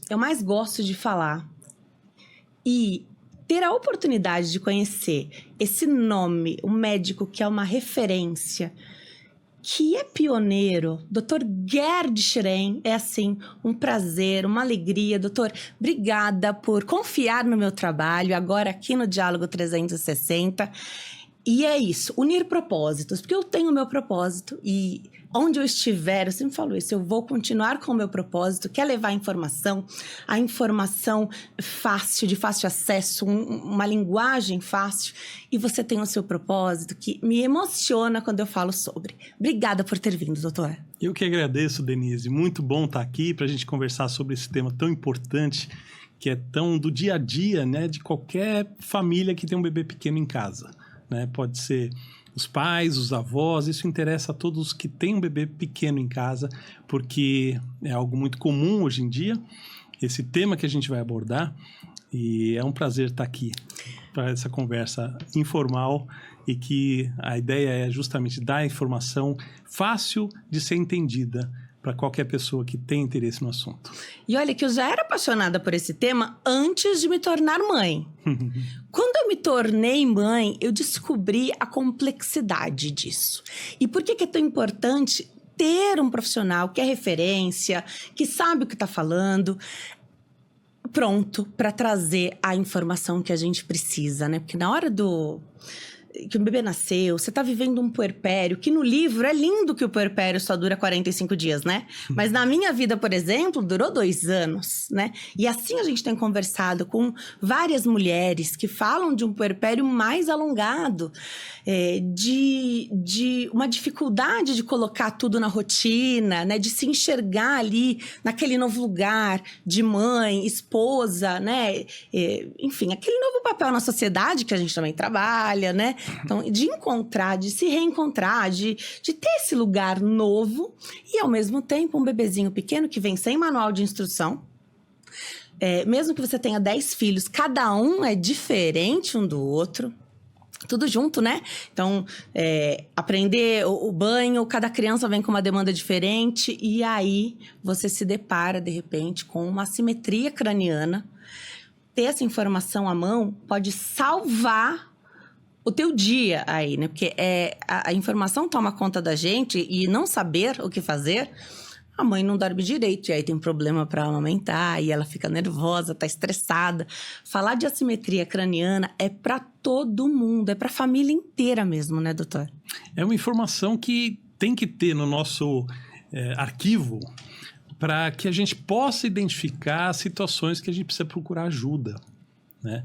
eu mais gosto de falar. E ter a oportunidade de conhecer esse nome, um médico que é uma referência, que é pioneiro, Dr. Gerd Scheren, é assim, um prazer, uma alegria. Doutor, obrigada por confiar no meu trabalho, agora aqui no Diálogo 360. E é isso, unir propósitos, porque eu tenho o meu propósito e onde eu estiver, eu sempre falo isso, eu vou continuar com o meu propósito, que é levar a informação fácil, de fácil acesso, uma linguagem fácil, e você tem o seu propósito que me emociona quando eu falo sobre. Obrigada por ter vindo, doutor. Eu que agradeço, Denise, muito bom estar aqui para a gente conversar sobre esse tema tão importante, que é tão do dia a dia, né, de qualquer família que tem um bebê pequeno em casa. Né? Pode ser os pais, os avós, isso interessa a todos que têm um bebê pequeno em casa, porque é algo muito comum hoje em dia, esse tema que a gente vai abordar, e é um prazer estar aqui para essa conversa informal e que a ideia é justamente dar informação fácil de ser entendida para qualquer pessoa que tenha interesse no assunto. E olha que eu já era apaixonada por esse tema antes de me tornar mãe. Quando eu me tornei mãe, eu descobri a complexidade disso. E por que é tão importante ter um profissional que é referência, que sabe o que está falando, pronto para trazer a informação que a gente precisa, né? Porque na hora que o bebê nasceu, você tá vivendo um puerpério, que no livro é lindo que o puerpério só dura 45 dias, né? Mas na minha vida, por exemplo, durou 2 anos, né? E assim a gente tem conversado com várias mulheres que falam de um puerpério mais alongado, de uma dificuldade de colocar tudo na rotina, né? De se enxergar ali naquele novo lugar de mãe, esposa, né? Enfim, aquele novo papel na sociedade que a gente também trabalha, né? Então, de encontrar, de se reencontrar, de ter esse lugar novo e, ao mesmo tempo, um bebezinho pequeno que vem sem manual de instrução. Mesmo que você tenha 10 filhos, cada um é diferente um do outro. Tudo junto, né? Então, aprender o banho, cada criança vem com uma demanda diferente e aí você se depara, de repente, com uma assimetria craniana. Ter essa informação à mão pode salvar o teu dia aí, né? Porque a informação toma conta da gente e não saber o que fazer, a mãe não dorme direito. E aí tem um problema para amamentar e ela fica nervosa, tá estressada. Falar de assimetria craniana é para todo mundo, é para a família inteira mesmo, né, doutor? É uma informação que tem que ter no nosso arquivo para que a gente possa identificar situações que a gente precisa procurar ajuda, né?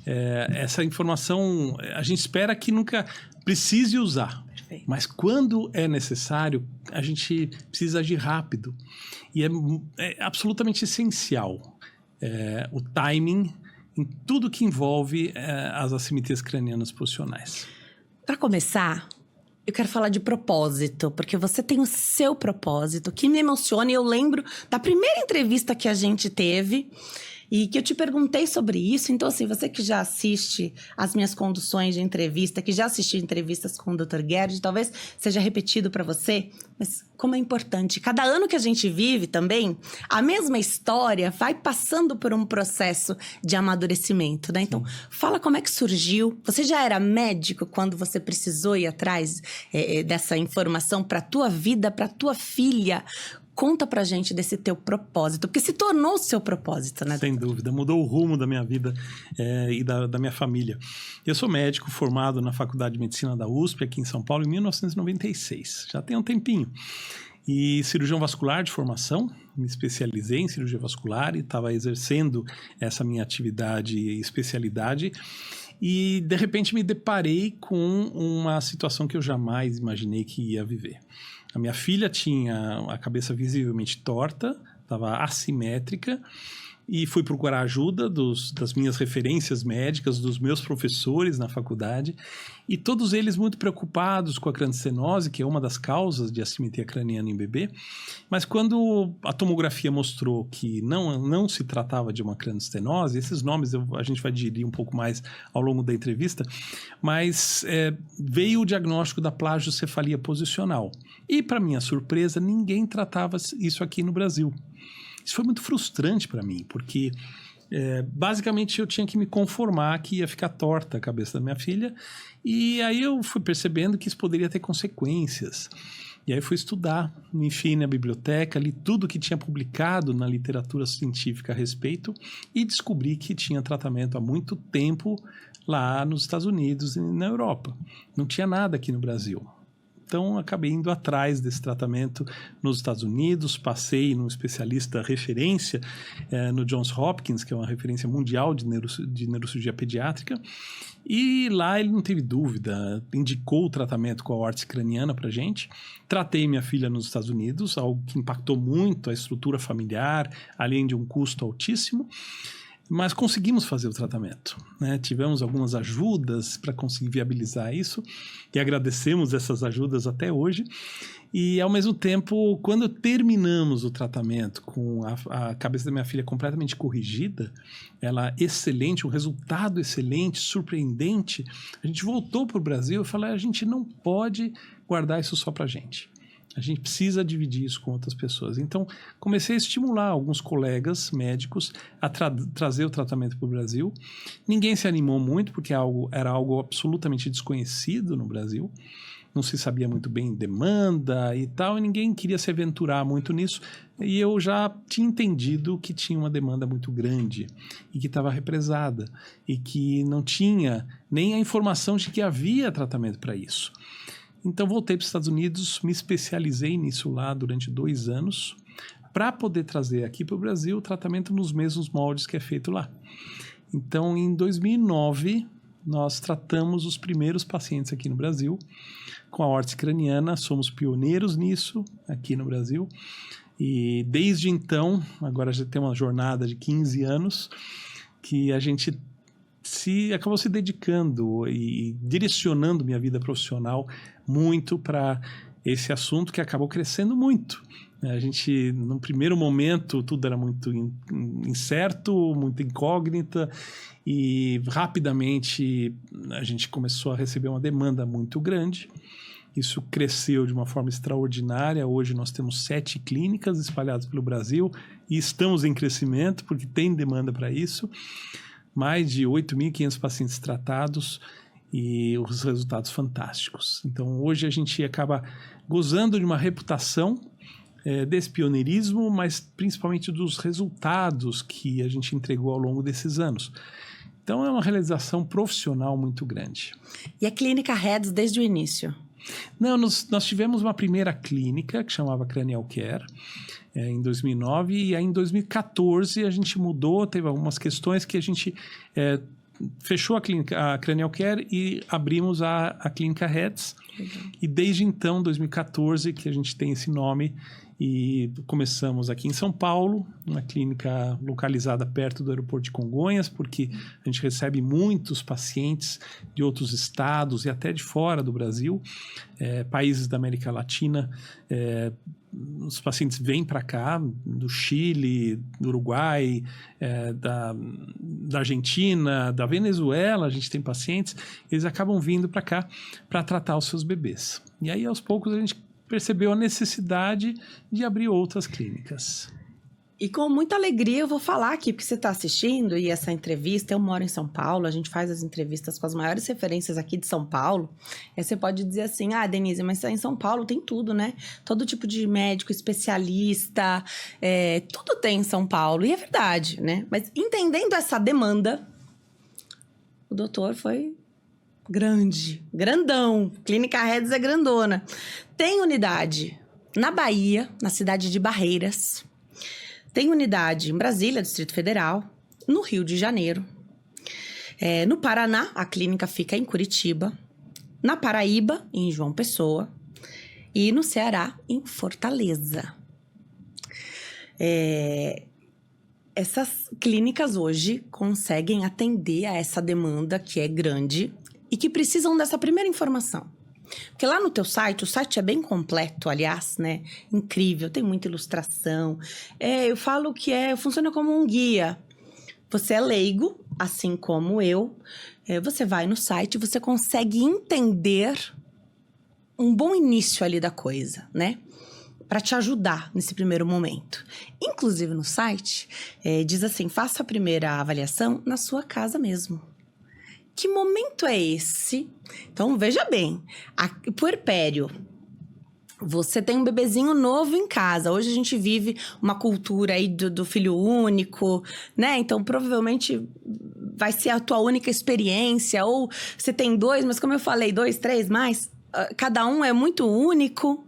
Essa informação a gente espera que nunca precise usar. Perfeito. Mas quando é necessário, a gente precisa agir rápido. E é absolutamente essencial o timing em tudo que envolve as assimetrias cranianas posicionais. Para começar, eu quero falar de propósito, porque você tem o seu propósito, que me emociona. E eu lembro da primeira entrevista que a gente teve e que eu te perguntei sobre isso. Então, assim, você que já assiste as minhas conduções de entrevista, que já assistiu entrevistas com o Dr. Gerd, talvez seja repetido para você, mas como é importante. Cada ano que a gente vive também, a mesma história vai passando por um processo de amadurecimento, né? Então, fala como é que surgiu. Você já era médico quando você precisou ir atrás dessa informação para a tua vida, para a tua filha? Conta pra gente desse teu propósito, porque se tornou o seu propósito, né? Sem dúvida, mudou o rumo da minha vida e da minha família. Eu sou médico formado na Faculdade de Medicina da USP, aqui em São Paulo, em 1996. Já tem um tempinho. E cirurgião vascular de formação, me especializei em cirurgia vascular e estava exercendo essa minha atividade e especialidade. E, de repente, me deparei com uma situação que eu jamais imaginei que ia viver. A minha filha tinha a cabeça visivelmente torta, estava assimétrica, e fui procurar ajuda das minhas referências médicas, dos meus professores na faculdade, e todos eles muito preocupados com a cranistenose, que é uma das causas de assimetria craniana em bebê. Mas quando a tomografia mostrou que não se tratava de uma cranistenose, esses nomes a gente vai digerir um pouco mais ao longo da entrevista, mas veio o diagnóstico da plagiocefalia posicional. E, para minha surpresa, ninguém tratava isso aqui no Brasil. Isso foi muito frustrante para mim, porque basicamente eu tinha que me conformar que ia ficar torta a cabeça da minha filha, e aí eu fui percebendo que isso poderia ter consequências. E aí fui estudar, enfim, na biblioteca, li tudo que tinha publicado na literatura científica a respeito e descobri que tinha tratamento há muito tempo lá nos Estados Unidos e na Europa. Não tinha nada aqui no Brasil. Então, acabei indo atrás desse tratamento nos Estados Unidos, passei num especialista referência no Johns Hopkins, que é uma referência mundial de neurocirurgia pediátrica, e lá ele não teve dúvida, indicou o tratamento com a órtese craniana para gente. Tratei minha filha nos Estados Unidos, algo que impactou muito a estrutura familiar, além de um custo altíssimo. Mas conseguimos fazer o tratamento, né? Tivemos algumas ajudas para conseguir viabilizar isso e agradecemos essas ajudas até hoje. E, ao mesmo tempo, quando terminamos o tratamento com a cabeça da minha filha completamente corrigida, ela excelente, um resultado excelente, surpreendente, a gente voltou para o Brasil e falou, a gente não pode guardar isso só para a gente. A gente precisa dividir isso com outras pessoas. Então, comecei a estimular alguns colegas médicos a trazer o tratamento para o Brasil. Ninguém se animou muito, porque era algo absolutamente desconhecido no Brasil. Não se sabia muito bem demanda e tal, e ninguém queria se aventurar muito nisso. E eu já tinha entendido que tinha uma demanda muito grande e que estava represada e que não tinha nem a informação de que havia tratamento para isso. Então, voltei para os Estados Unidos, me especializei nisso lá durante 2 anos, para poder trazer aqui para o Brasil o tratamento nos mesmos moldes que é feito lá. Então, em 2009, nós tratamos os primeiros pacientes aqui no Brasil com a órtese craniana, somos pioneiros nisso aqui no Brasil. E desde então, agora já tem uma jornada de 15 anos, que a gente acabou se dedicando e direcionando minha vida profissional muito para esse assunto que acabou crescendo muito. A gente, no primeiro momento, tudo era muito incerto, muito incógnita, e rapidamente a gente começou a receber uma demanda muito grande. Isso cresceu de uma forma extraordinária. Hoje nós temos 7 clínicas espalhadas pelo Brasil e estamos em crescimento porque tem demanda para isso. Mais de 8.500 pacientes tratados e os resultados fantásticos. Então, hoje a gente acaba gozando de uma reputação desse pioneirismo, mas principalmente dos resultados que a gente entregou ao longo desses anos. Então, é uma realização profissional muito grande. E a clínica Heads desde o início? Não, nós tivemos uma primeira clínica que chamava Cranial Care, em 2009, e aí em 2014 a gente mudou, teve algumas questões que a gente fechou a Cranial Care e abrimos a clínica Heads. E desde então, 2014, que a gente tem esse nome, e começamos aqui em São Paulo, uma clínica localizada perto do aeroporto de Congonhas, porque a gente recebe muitos pacientes de outros estados e até de fora do Brasil, países da América Latina. Os pacientes vêm para cá, do Chile, do Uruguai, da Argentina, da Venezuela, a gente tem pacientes, eles acabam vindo para cá para tratar os seus bebês. E aí, aos poucos, a gente percebeu a necessidade de abrir outras clínicas. E com muita alegria eu vou falar aqui, porque você está assistindo, e essa entrevista, eu moro em São Paulo, a gente faz as entrevistas com as maiores referências aqui de São Paulo. Aí você pode dizer assim, Denise, mas em São Paulo tem tudo, né? Todo tipo de médico, especialista, tudo tem em São Paulo, e é verdade, né? Mas entendendo essa demanda, o doutor foi grandão. Clínica Heads é grandona. Tem unidade na Bahia, na cidade de Barreiras. Tem unidade em Brasília, Distrito Federal. No Rio de Janeiro. No Paraná, a clínica fica em Curitiba. Na Paraíba, em João Pessoa. E no Ceará, em Fortaleza. Essas clínicas hoje conseguem atender a essa demanda que é grande e que precisam dessa primeira informação. Porque lá no teu site, o site é bem completo, aliás, né? Incrível, tem muita ilustração. Eu falo que funciona como um guia. Você é leigo, assim como eu. Você vai no site, você consegue entender um bom início ali da coisa, né? para te ajudar nesse primeiro momento. Inclusive no site, diz assim, faça a primeira avaliação na sua casa mesmo. Que momento é esse? Então, veja bem, puerpério. Você tem um bebezinho novo em casa. Hoje a gente vive uma cultura aí do filho único, né? Então, provavelmente vai ser a tua única experiência. Ou você tem 2, mas como eu falei, 2, 3, mais. Cada um é muito único.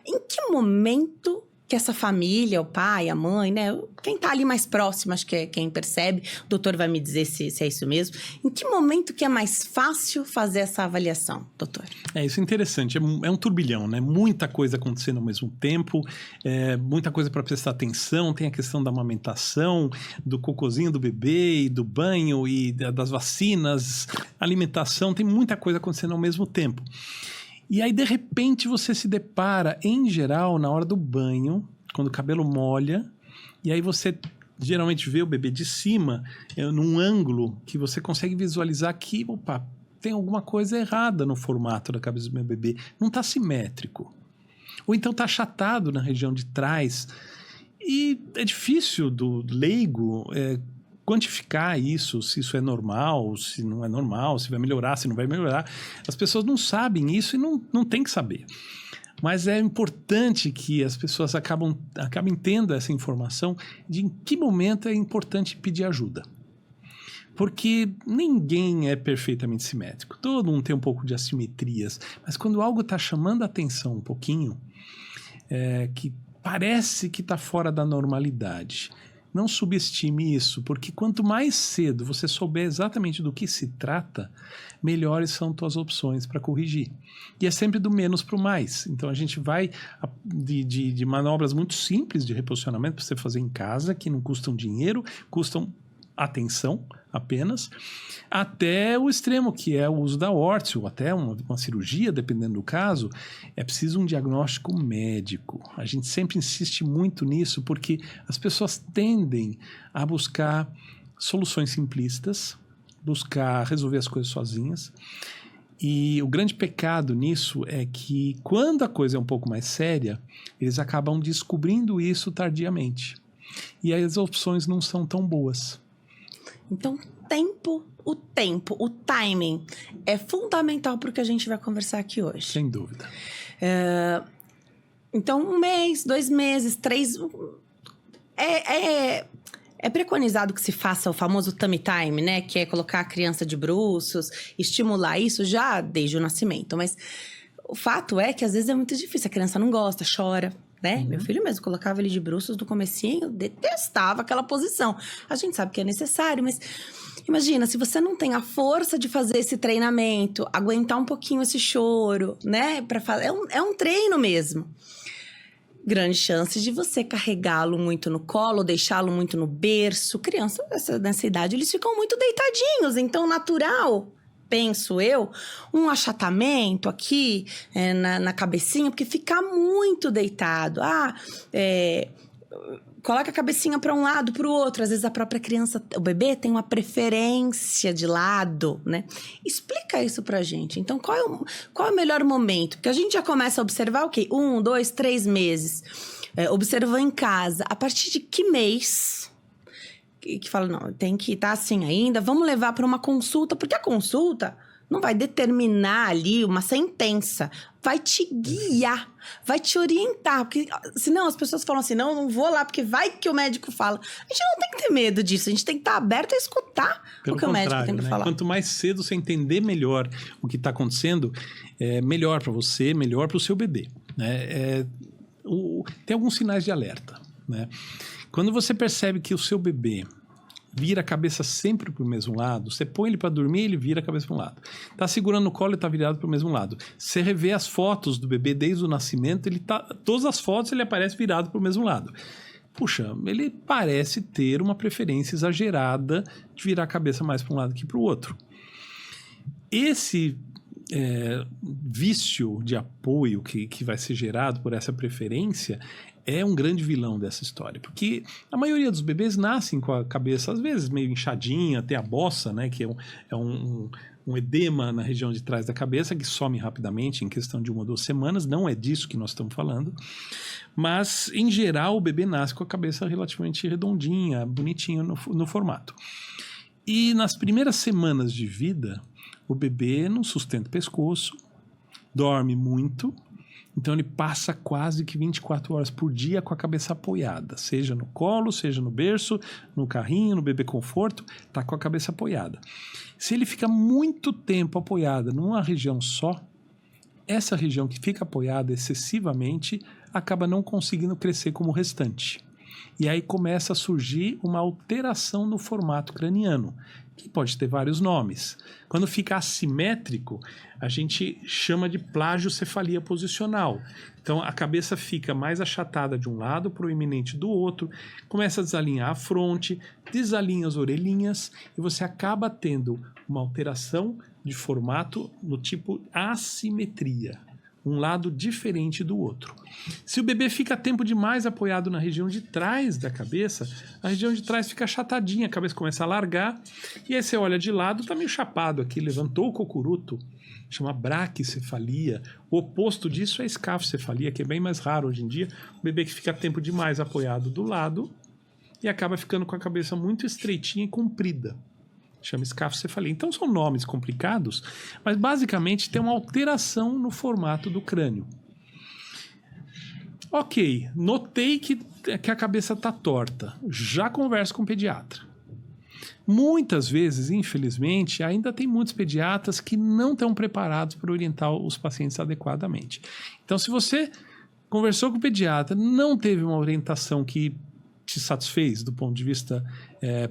Em que momento que essa família, o pai, a mãe, né? Quem tá ali mais próximo, acho que é quem percebe. O doutor vai me dizer se é isso mesmo. Em que momento que é mais fácil fazer essa avaliação, doutor? Isso é interessante. É um turbilhão, né? Muita coisa acontecendo ao mesmo tempo. Muita coisa para prestar atenção. Tem a questão da amamentação, do cocôzinho do bebê, e do banho, e das vacinas, alimentação. Tem muita coisa acontecendo ao mesmo tempo. E aí, de repente, você se depara, em geral, na hora do banho, quando o cabelo molha, e aí você geralmente vê o bebê de cima, num ângulo que você consegue visualizar que, opa, tem alguma coisa errada no formato da cabeça do meu bebê. Não está simétrico. Ou então está achatado na região de trás. E é difícil do leigo quantificar isso, se isso é normal, se não é normal, se vai melhorar, se não vai melhorar. As pessoas não sabem isso e não tem que saber. Mas é importante que as pessoas acabem tendo essa informação de em que momento é importante pedir ajuda. Porque ninguém é perfeitamente simétrico. Todo mundo tem um pouco de assimetrias. Mas quando algo está chamando a atenção um pouquinho, que parece que está fora da normalidade, não subestime isso, porque quanto mais cedo você souber exatamente do que se trata, melhores são tuas opções para corrigir. E é sempre do menos para o mais. Então a gente vai de manobras muito simples de reposicionamento para você fazer em casa, que não custam dinheiro, custam atenção apenas, até o extremo, que é o uso da órtese, ou até uma cirurgia, dependendo do caso. É preciso um diagnóstico médico. A gente sempre insiste muito nisso, porque as pessoas tendem a buscar soluções simplistas, buscar resolver as coisas sozinhas. E o grande pecado nisso é que, quando a coisa é um pouco mais séria, eles acabam descobrindo isso tardiamente. E aí as opções não são tão boas. Então, o timing é fundamental para o que a gente vai conversar aqui hoje. Sem dúvida. Então, 1 mês, 2 meses, 3... É preconizado que se faça o famoso tummy time, né? Que é colocar a criança de bruços, estimular isso já desde o nascimento. Mas o fato é que às vezes é muito difícil. A criança não gosta, chora, né? Meu filho mesmo colocava ele de bruços no comecinho, detestava aquela posição. A gente sabe que é necessário, mas imagina, se você não tem a força de fazer esse treinamento, aguentar um pouquinho esse choro, né? É um treino mesmo. Grande chance de você carregá-lo muito no colo, deixá-lo muito no berço. Criança nessa idade, eles ficam muito deitadinhos, então natural, penso eu, um achatamento aqui na cabecinha, porque fica muito deitado. Coloca a cabecinha para um lado, para o outro. Às vezes a própria criança, o bebê tem uma preferência de lado, né? Explica isso pra gente. Então, qual é o melhor momento? Porque a gente já começa a observar o quê? 1, 2, 3 meses. Observando em casa. A partir de que mês que fala, não, tem que estar assim ainda. Vamos levar para uma consulta. Porque a consulta não vai determinar ali uma sentença. Vai te guiar, vai te orientar. Porque senão as pessoas falam assim, não vou lá, porque vai que o médico fala. A gente não tem que ter medo disso, a gente tem que estar aberto a escutar o que o médico tem para falar. Quanto mais cedo você entender melhor o que está acontecendo, é melhor para você, melhor para o seu bebê. Né? Tem alguns sinais de alerta. Né? Quando você percebe que o seu bebê vira a cabeça sempre para o mesmo lado, você põe ele para dormir, ele vira a cabeça para um lado. Tá segurando no colo, ele tá virado para o mesmo lado. Você revê as fotos do bebê desde o nascimento, todas as fotos ele aparece virado para o mesmo lado. Puxa, ele parece ter uma preferência exagerada de virar a cabeça mais para um lado que para o outro. Esse vício de apoio que vai ser gerado por essa preferência é um grande vilão dessa história, porque a maioria dos bebês nascem com a cabeça, às vezes, meio inchadinha, tem a bossa, né, que é um edema na região de trás da cabeça que some rapidamente em questão de 1 ou 2 semanas, não é disso que nós estamos falando, mas, em geral, o bebê nasce com a cabeça relativamente redondinha, bonitinha no formato. E nas primeiras semanas de vida, o bebê não sustenta o pescoço, dorme muito, então ele passa quase que 24 horas por dia com a cabeça apoiada, seja no colo, seja no berço, no carrinho, no bebê conforto, está com a cabeça apoiada. Se ele fica muito tempo apoiada numa região só, essa região que fica apoiada excessivamente acaba não conseguindo crescer como o restante. E aí começa a surgir uma alteração no formato craniano, que pode ter vários nomes. Quando fica assimétrico, a gente chama de plagiocefalia posicional. Então, a cabeça fica mais achatada de um lado, proeminente do outro, começa a desalinhar a fronte, desalinha as orelhinhas, e você acaba tendo uma alteração de formato no tipo assimetria. Um lado diferente do outro. Se o bebê fica tempo demais apoiado na região de trás da cabeça, a região de trás fica achatadinha, a cabeça começa a largar, e aí você olha de lado, tá meio chapado aqui, levantou o cocuruto, chama braquicefalia. O oposto disso é escafocefalia, que é bem mais raro hoje em dia, o bebê que fica tempo demais apoiado do lado e acaba ficando com a cabeça muito estreitinha e comprida. Chama escafocefalia. Então são nomes complicados, mas basicamente tem uma alteração no formato do crânio. Ok, notei que a cabeça está torta. Já converso com o pediatra. Muitas vezes, infelizmente, ainda tem muitos pediatras que não estão preparados para orientar os pacientes adequadamente. Então, se você conversou com o pediatra, não teve uma orientação que te satisfez do ponto de vista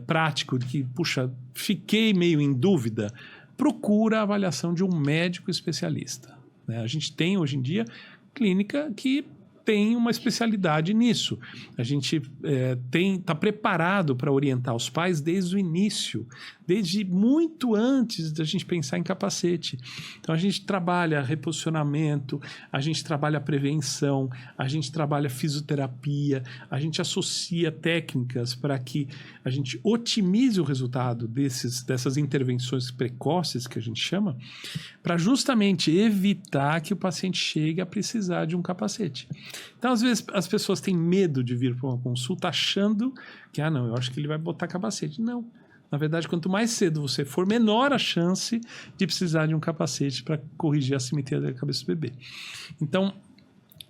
prático, de que, puxa, fiquei meio em dúvida, procura a avaliação de um médico especialista. Né? A gente tem, hoje em dia, clínica que tem uma especialidade nisso. A gente está preparado para orientar os pais desde o início, desde muito antes da gente pensar em capacete. Então, a gente trabalha reposicionamento, a gente trabalha prevenção, a gente trabalha fisioterapia, a gente associa técnicas para que a gente otimize o resultado dessas intervenções precoces, que a gente chama, para justamente evitar que o paciente chegue a precisar de um capacete. Então, às vezes, as pessoas têm medo de vir para uma consulta achando que, não, eu acho que ele vai botar capacete. Não. Na verdade, quanto mais cedo você for, menor a chance de precisar de um capacete para corrigir a assimetria da cabeça do bebê. Então,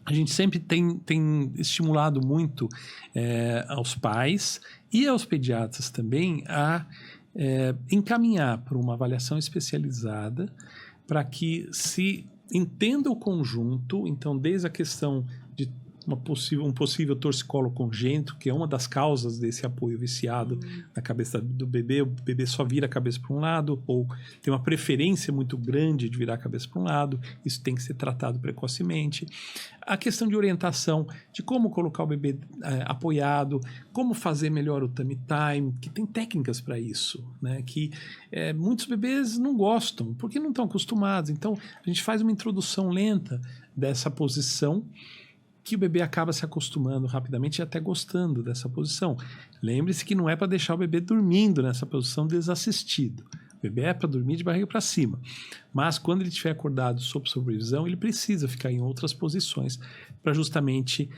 a gente sempre tem estimulado muito aos pais e aos pediatras também a encaminhar para uma avaliação especializada para que se entenda o conjunto, então desde a questão de um possível torcicolo congênito, que é uma das causas desse apoio viciado na cabeça do bebê. O bebê só vira a cabeça para um lado, ou tem uma preferência muito grande de virar a cabeça para um lado. Isso tem que ser tratado precocemente. A questão de orientação, de como colocar o bebê apoiado, como fazer melhor o tummy time, que tem técnicas para isso, né? Que muitos bebês não gostam, porque não estão acostumados. Então, a gente faz uma introdução lenta dessa posição, que o bebê acaba se acostumando rapidamente e até gostando dessa posição. Lembre-se que não é para deixar o bebê dormindo nessa posição desassistido. O bebê é para dormir de barriga para cima. Mas quando ele estiver acordado sob supervisão, ele precisa ficar em outras posições para justamente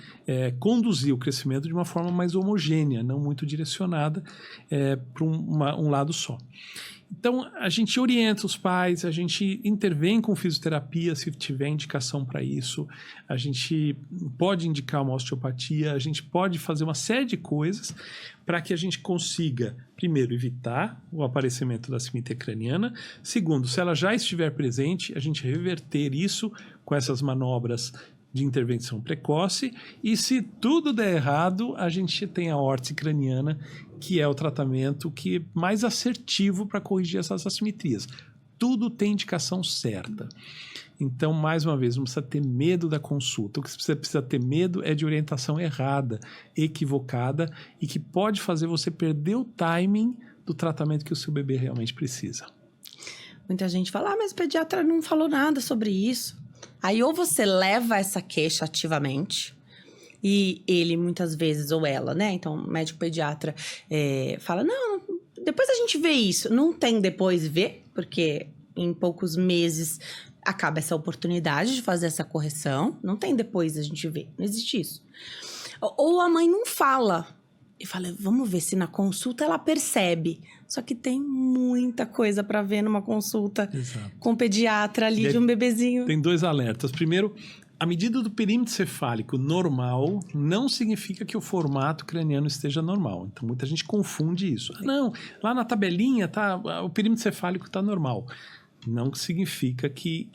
conduzir o crescimento de uma forma mais homogênea, não muito direcionada para um lado só. Então, a gente orienta os pais, a gente intervém com fisioterapia se tiver indicação para isso, a gente pode indicar uma osteopatia, a gente pode fazer uma série de coisas para que a gente consiga, primeiro, evitar o aparecimento da assimetria craniana, segundo, se ela já estiver presente, a gente reverter isso com essas manobras de intervenção precoce, e se tudo der errado, a gente tem a órtese craniana, que é o tratamento que é mais assertivo para corrigir essas assimetrias. Tudo tem indicação certa. Então, mais uma vez, não precisa ter medo da consulta. O que você precisa ter medo é de orientação errada, equivocada, e que pode fazer você perder o timing do tratamento que o seu bebê realmente precisa. Muita gente fala, mas o pediatra não falou nada sobre isso. Aí ou você leva essa queixa ativamente, e ele muitas vezes, ou ela, né? Então, o médico pediatra fala, não, depois a gente vê isso. Não tem depois ver, porque em poucos meses acaba essa oportunidade de fazer essa correção. Não tem depois a gente ver, não existe isso. Ou a mãe não fala. E fala, vamos ver se na consulta ela percebe. Só que tem muita coisa para ver numa consulta com o pediatra ali de um bebezinho. Tem 2 alertas. Primeiro, a medida do perímetro cefálico normal não significa que o formato craniano esteja normal. Então, muita gente confunde isso. Ah, não, lá na tabelinha o perímetro cefálico está normal. Não significa que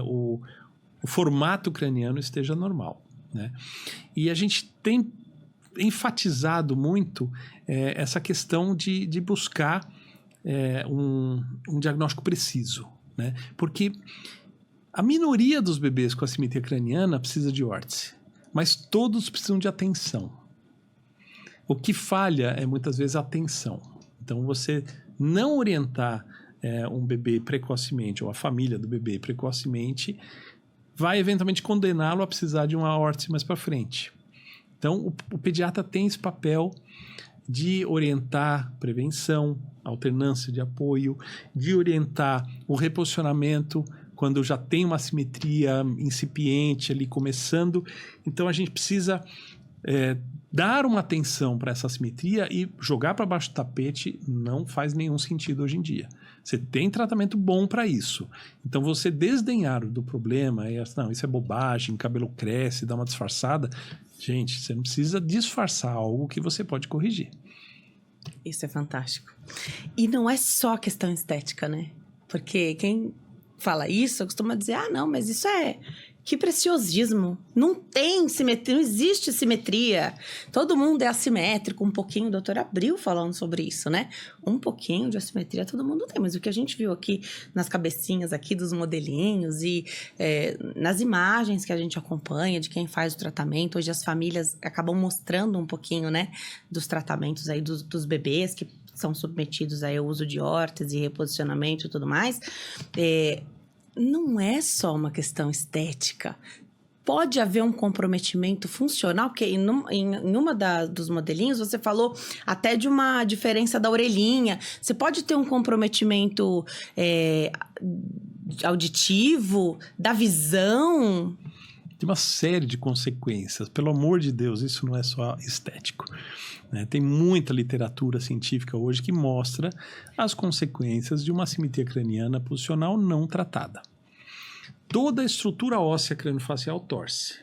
o formato craniano esteja normal, né? E a gente tem enfatizado muito essa questão de buscar um diagnóstico preciso, né? Porque a minoria dos bebês com assimetria craniana precisa de órtese, mas todos precisam de atenção. O que falha é muitas vezes a atenção. Então, você não orientar um bebê precocemente, ou a família do bebê precocemente, vai eventualmente condená-lo a precisar de uma órtese mais para frente. Então, o pediatra tem esse papel de orientar prevenção, alternância de apoio, de orientar o reposicionamento quando já tem uma assimetria incipiente ali começando. Então, a gente precisa dar uma atenção para essa assimetria, e jogar para baixo do tapete não faz nenhum sentido hoje em dia. Você tem tratamento bom para isso. Então, você desdenhar do problema, não, isso é bobagem, cabelo cresce, dá uma disfarçada. Gente, você não precisa disfarçar algo que você pode corrigir. Isso é fantástico. E não é só questão estética, né? Porque quem fala isso costuma dizer, não, mas isso que preciosismo. Não tem simetria, não existe simetria. Todo mundo é assimétrico, um pouquinho. O doutor Abril falando sobre isso, né? Um pouquinho de assimetria todo mundo tem. Mas o que a gente viu aqui nas cabecinhas aqui dos modelinhos e nas imagens que a gente acompanha de quem faz o tratamento, hoje as famílias acabam mostrando um pouquinho, né? Dos tratamentos aí dos bebês que são submetidos aí ao uso de órtese, reposicionamento e tudo mais. Não é só uma questão estética. Pode haver um comprometimento funcional, porque em uma dos modelinhos você falou até de uma diferença da orelhinha. Você pode ter um comprometimento auditivo, da visão. Tem uma série de consequências. Pelo amor de Deus, isso não é só estético, né? Tem muita literatura científica hoje que mostra as consequências de uma assimetria craniana posicional não tratada. Toda a estrutura óssea craniofacial torce.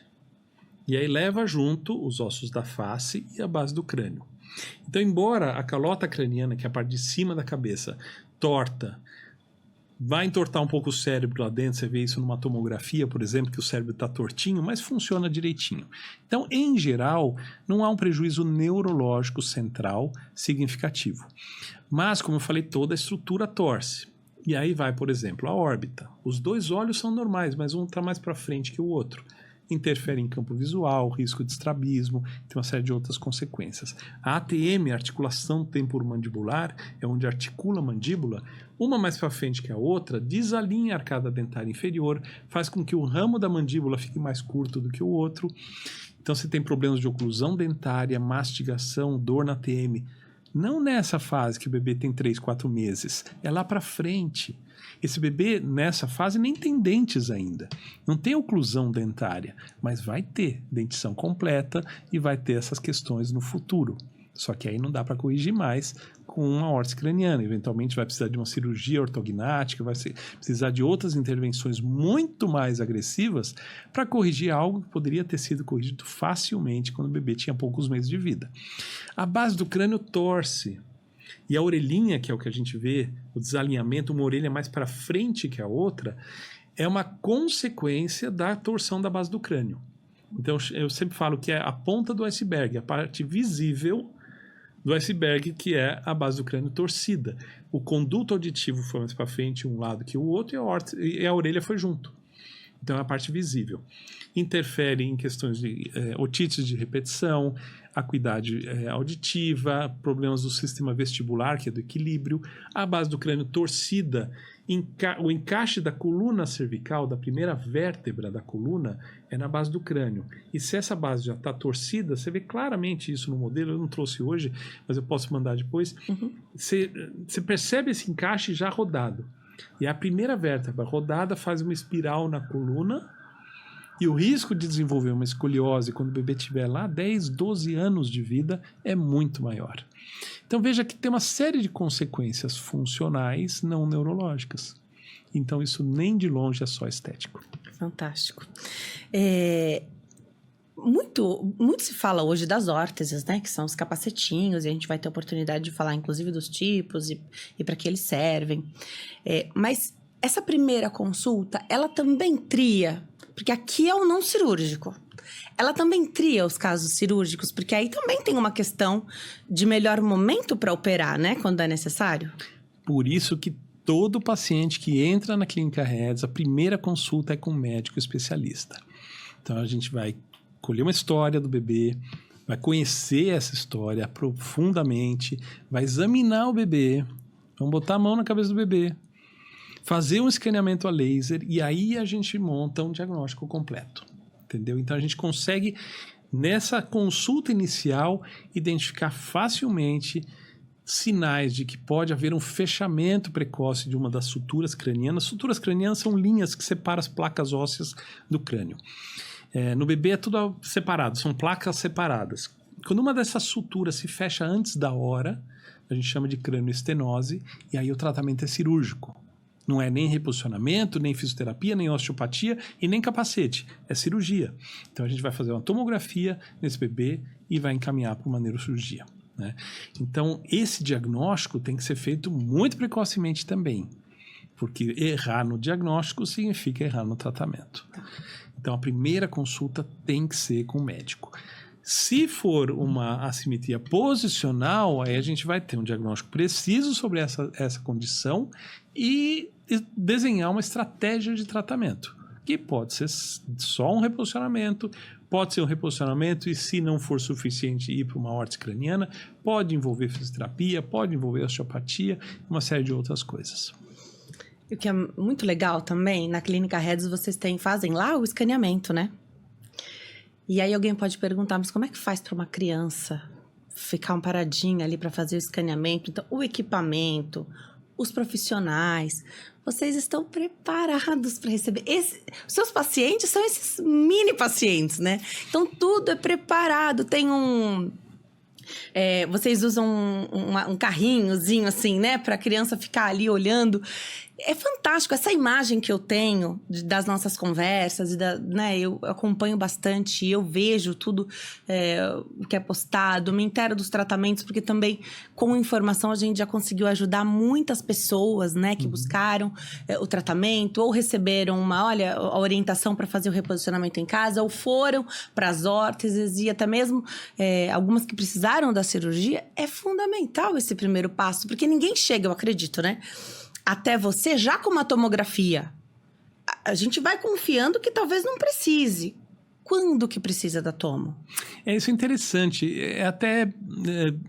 E aí leva junto os ossos da face e a base do crânio. Então, embora a calota craniana, que é a parte de cima da cabeça, torta, vai entortar um pouco o cérebro lá dentro, você vê isso numa tomografia, por exemplo, que o cérebro está tortinho, mas funciona direitinho. Então, em geral, não há um prejuízo neurológico central significativo. Mas, como eu falei, toda a estrutura torce. E aí vai, por exemplo, a órbita. Os 2 olhos são normais, mas um está mais para frente que o outro. Interfere em campo visual, risco de estrabismo, tem uma série de outras consequências. A ATM, articulação temporomandibular, é onde articula a mandíbula, uma mais para frente que a outra, desalinha a arcada dentária inferior, faz com que o ramo da mandíbula fique mais curto do que o outro. Então, você tem problemas de oclusão dentária, mastigação, dor na ATM. Não nessa fase que o bebê tem 3, 4 meses, é lá para frente. Esse bebê, nessa fase, nem tem dentes ainda. Não tem oclusão dentária, mas vai ter dentição completa e vai ter essas questões no futuro. Só que aí não dá para corrigir mais com uma órtese craniana. Eventualmente vai precisar de uma cirurgia ortognática, vai precisar de outras intervenções muito mais agressivas para corrigir algo que poderia ter sido corrigido facilmente quando o bebê tinha poucos meses de vida. A base do crânio torce. E a orelhinha, que é o que a gente vê, o desalinhamento, uma orelha mais para frente que a outra, é uma consequência da torção da base do crânio. Então, eu sempre falo que é a ponta do iceberg, a parte visível do iceberg, que é a base do crânio torcida. O conduto auditivo foi mais para frente um lado que o outro e a orelha foi junto. Então é a parte visível. Interfere em questões de otites de repetição, acuidade auditiva, problemas do sistema vestibular, que é do equilíbrio, a base do crânio torcida, o encaixe da coluna cervical, da primeira vértebra da coluna, é na base do crânio. E se essa base já está torcida, você vê claramente isso no modelo, eu não trouxe hoje, mas eu posso mandar depois, você percebe esse encaixe já rodado. E a primeira vértebra rodada faz uma espiral na coluna, e o risco de desenvolver uma escoliose quando o bebê tiver lá 10, 12 anos de vida é muito maior. Então veja que tem uma série de consequências funcionais não neurológicas. Então isso nem de longe é só estético. Fantástico. Muito se fala hoje das órteses, né? Que são os capacetinhos, e a gente vai ter a oportunidade de falar, inclusive, dos tipos e para que eles servem. Mas essa primeira consulta, ela também tria, porque aqui é o não cirúrgico. Ela também tria os casos cirúrgicos, porque aí também tem uma questão de melhor momento para operar, né? Quando é necessário. Por isso que todo paciente que entra na Clínica Reds, a primeira consulta é com um médico especialista. Então a gente vai colher uma história do bebê, vai conhecer essa história profundamente, vai examinar o bebê, vamos botar a mão na cabeça do bebê, fazer um escaneamento a laser e aí a gente monta um diagnóstico completo, entendeu? Então a gente consegue, nessa consulta inicial, identificar facilmente sinais de que pode haver um fechamento precoce de uma das suturas cranianas. Suturas cranianas são linhas que separam as placas ósseas do crânio. No bebê é tudo separado, são placas separadas. Quando uma dessas suturas se fecha antes da hora, a gente chama de cranioestenose, e aí o tratamento é cirúrgico. Não é nem reposicionamento, nem fisioterapia, nem osteopatia e nem capacete. É cirurgia. Então a gente vai fazer uma tomografia nesse bebê e vai encaminhar para uma neurocirurgia, né? Então esse diagnóstico tem que ser feito muito precocemente também, porque errar no diagnóstico significa errar no tratamento. Então a primeira consulta tem que ser com o médico. Se for uma assimetria posicional, aí a gente vai ter um diagnóstico preciso sobre essa condição e desenhar uma estratégia de tratamento, que pode ser só um reposicionamento, pode ser um reposicionamento e, se não for suficiente, ir para uma órtese craniana, pode envolver fisioterapia, pode envolver osteopatia, uma série de outras coisas. O que é muito legal também, na Clínica Reds vocês fazem lá o escaneamento, né? E aí alguém pode perguntar, mas como é que faz para uma criança ficar um paradinho ali para fazer o escaneamento? Então, o equipamento, os profissionais, vocês estão preparados para receber. Os seus pacientes são esses mini pacientes, né? Então, tudo é preparado. Tem vocês usam um carrinhozinho assim, né? Para a criança ficar ali olhando. É fantástico essa imagem que eu tenho das nossas conversas, né? Eu acompanho bastante, eu vejo tudo o que é postado, me intero dos tratamentos, porque também com informação a gente já conseguiu ajudar muitas pessoas, né? Que buscaram o tratamento ou receberam a orientação para fazer o reposicionamento em casa, ou foram para as órteses e até mesmo algumas que precisaram da cirurgia. É fundamental esse primeiro passo, porque ninguém chega, eu acredito, né? Até você já com uma tomografia. A gente vai confiando que talvez não precise. Quando que precisa da tomo? Isso é interessante. É até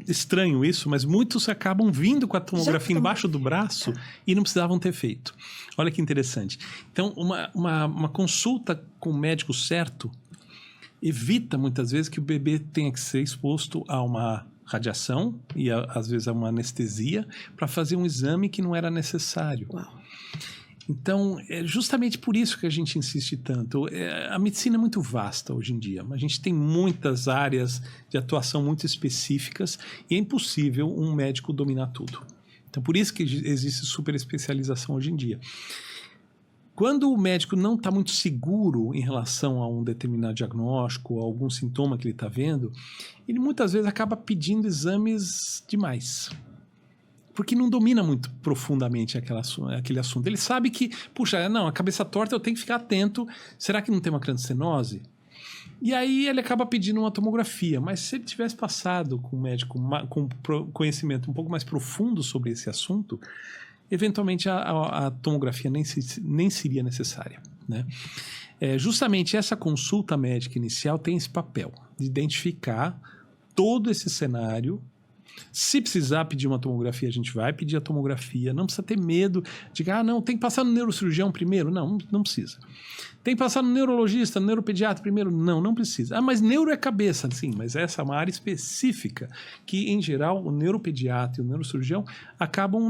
estranho isso, mas muitos acabam vindo com a tomografia embaixo do braço e não precisavam ter feito. Olha que interessante. Então, uma consulta com o médico certo evita muitas vezes que o bebê tenha que ser exposto a uma radiação e às vezes a uma anestesia para fazer um exame que não era necessário. Uau. Então, é justamente por isso que a gente insiste tanto. A medicina é muito vasta hoje em dia. A gente tem muitas áreas de atuação muito específicas e é impossível um médico dominar tudo. Então, por isso que existe super especialização hoje em dia. Quando o médico não está muito seguro em relação a um determinado diagnóstico ou algum sintoma que ele está vendo, ele muitas vezes acaba pedindo exames demais. Porque não domina muito profundamente aquele assunto. Ele sabe que, a cabeça torta eu tenho que ficar atento. Será que não tem uma cranioestenose? E aí ele acaba pedindo uma tomografia. Mas se ele tivesse passado com um médico com conhecimento um pouco mais profundo sobre esse assunto, eventualmente a tomografia nem seria necessária, né? Justamente essa consulta médica inicial tem esse papel de identificar todo esse cenário. Se precisar pedir uma tomografia, a gente vai pedir a tomografia. Não precisa ter medo de que, não, tem que passar no neurocirurgião primeiro. Não precisa. Tem que passar no neurologista, no neuropediatra primeiro? Não precisa. Mas neuro é cabeça, sim, mas essa é uma área específica que, em geral, o neuropediatra e o neurocirurgião acabam